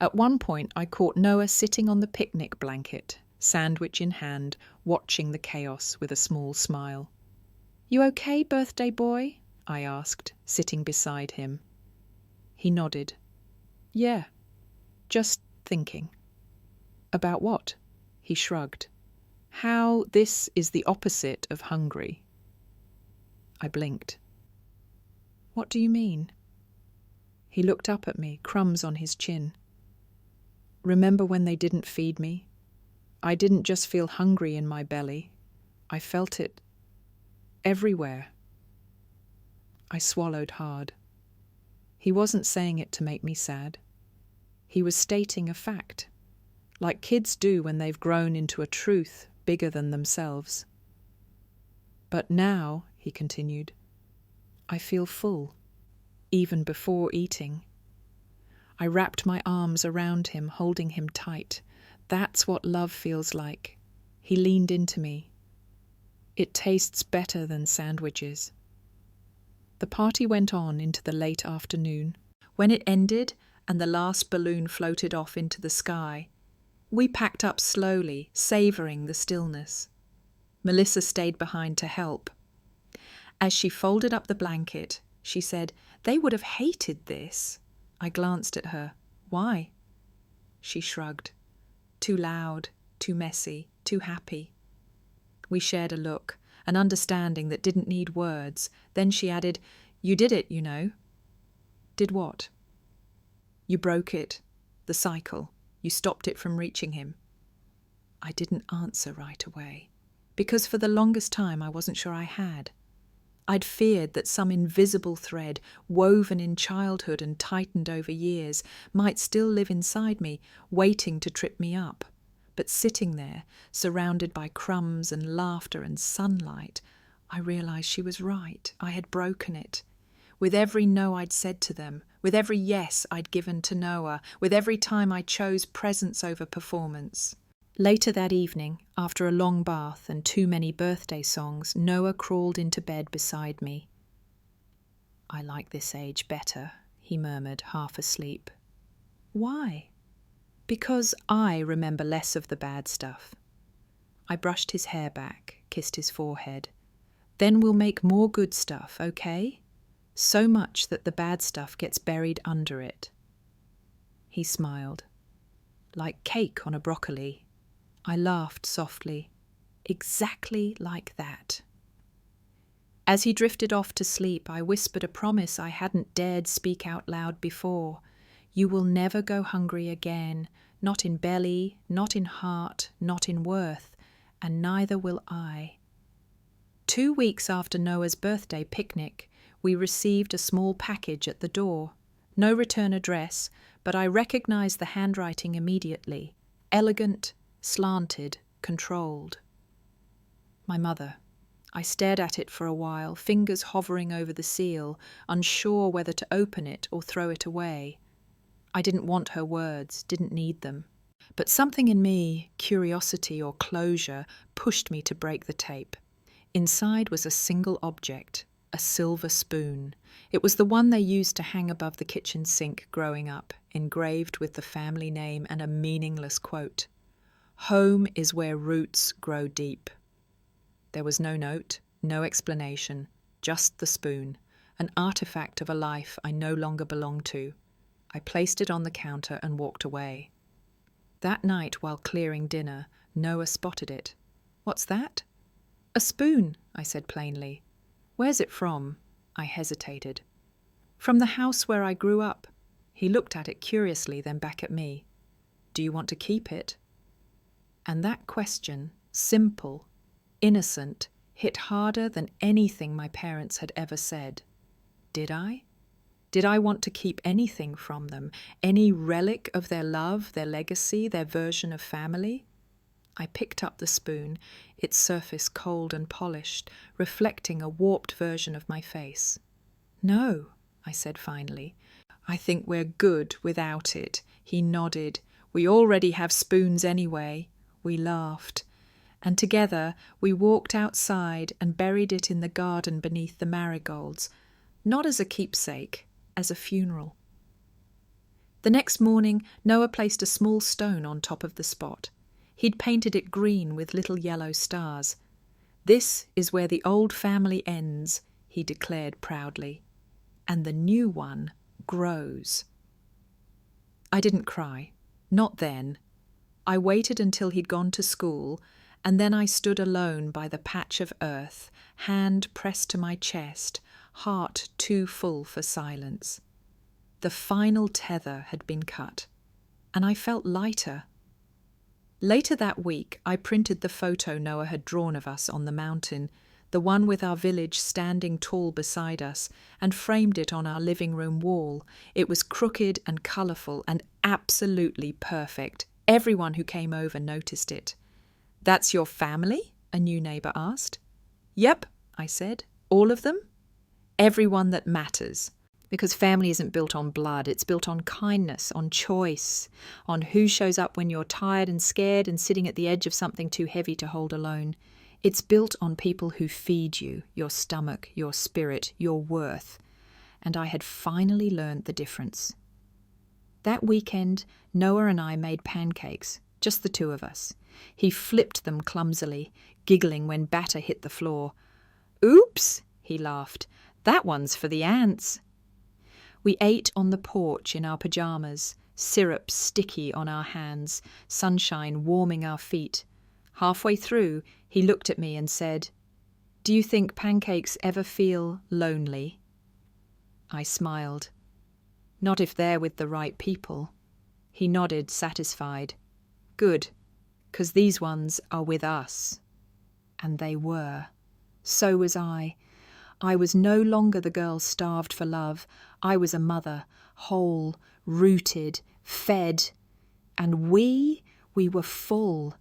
At one point, I caught Noah sitting on the picnic blanket, sandwich in hand, watching the chaos with a small smile. "You okay, birthday boy?" I asked, sitting beside him. He nodded. "Yeah, just thinking." "About what?" He shrugged. "How this is the opposite of hungry." I blinked. "What do you mean?" He looked up at me, crumbs on his chin. "Remember when they didn't feed me? I didn't just feel hungry in my belly. I felt it everywhere." I swallowed hard. He wasn't saying it to make me sad. He was stating a fact, like kids do when they've grown into a truth bigger than themselves. "But now," he continued, "I feel full, even before eating." I wrapped my arms around him, holding him tight. "That's what love feels like." He leaned into me. "It tastes better than sandwiches." The party went on into the late afternoon. When it ended and the last balloon floated off into the sky, we packed up slowly, savouring the stillness. Melissa stayed behind to help. As she folded up the blanket, she said, "They would have hated this." I glanced at her. "Why?" She shrugged. "Too loud, too messy, too happy." We shared a look, an understanding that didn't need words. Then she added, "You did it, you know." "Did what?" "You broke it, the cycle. You stopped it from reaching him." I didn't answer right away, because for the longest time I wasn't sure I had. I'd feared that some invisible thread, woven in childhood and tightened over years, might still live inside me, waiting to trip me up. But sitting there, surrounded by crumbs and laughter and sunlight, I realized she was right. I had broken it. With every no I'd said to them, with every yes I'd given to Noah, with every time I chose presence over performance. Later that evening, after a long bath and too many birthday songs, Noah crawled into bed beside me. "I like this age better," he murmured, half asleep. "Why?" "Because I remember less of the bad stuff." I brushed his hair back, kissed his forehead. "Then we'll make more good stuff, okay? So much that the bad stuff gets buried under it." He smiled. "Like cake on a broccoli." I laughed softly. "Exactly like that." As he drifted off to sleep, I whispered a promise I hadn't dared speak out loud before. "You will never go hungry again, not in belly, not in heart, not in worth, and neither will I." 2 weeks after Noah's birthday picnic, we received a small package at the door. No return address, but I recognized the handwriting immediately. Elegant, slanted, controlled. My mother. I stared at it for a while, fingers hovering over the seal, unsure whether to open it or throw it away. I didn't want her words, didn't need them. But something in me, curiosity or closure, pushed me to break the tape. Inside was a single object, a silver spoon. It was the one they used to hang above the kitchen sink growing up, engraved with the family name and a meaningless quote. "Home is where roots grow deep." There was no note, no explanation, just the spoon, an artifact of a life I no longer belonged to. I placed it on the counter and walked away. That night, while clearing dinner, Noah spotted it. "What's that?" "A spoon," I said plainly. "Where's it from?" I hesitated. "From the house where I grew up." He looked at it curiously, then back at me. "Do you want to keep it?" And that question, simple, innocent, hit harder than anything my parents had ever said. Did I? Did I want to keep anything from them? Any relic of their love, their legacy, their version of family? I picked up the spoon, its surface cold and polished, reflecting a warped version of my face. No, I said finally. I think we're good without it. He nodded. We already have spoons anyway. We laughed. And together we walked outside and buried it in the garden beneath the marigolds, not as a keepsake, as a funeral. The next morning, Noah placed a small stone on top of the spot. He'd painted it green with little yellow stars. This is where the old family ends, he declared proudly, and the new one grows. I didn't cry. Not then. I waited until he'd gone to school, and then I stood alone by the patch of earth, hand pressed to my chest, heart too full for silence. The final tether had been cut, and I felt lighter. Later that week, I printed the photo Noah had drawn of us on the mountain, the one with our village standing tall beside us, and framed it on our living room wall. It was crooked and colourful and absolutely perfect. Everyone who came over noticed it. "That's your family?" a new neighbour asked. "Yep," I said. "All of them?" "Everyone that matters." Because family isn't built on blood, it's built on kindness, on choice, on who shows up when you're tired and scared and sitting at the edge of something too heavy to hold alone. It's built on people who feed you, your stomach, your spirit, your worth. And I had finally learned the difference. That weekend, Noah and I made pancakes, just the two of us. He flipped them clumsily, giggling when batter hit the floor. "Oops," he laughed. "That one's for the ants." We ate on the porch in our pyjamas, syrup sticky on our hands, sunshine warming our feet. Halfway through, he looked at me and said, "Do you think pancakes ever feel lonely?" I smiled. "Not if they're with the right people." He nodded, satisfied. "Good, 'cause these ones are with us." And they were. So was I. I was no longer the girl starved for love. I was a mother, whole, rooted, fed. And we were full.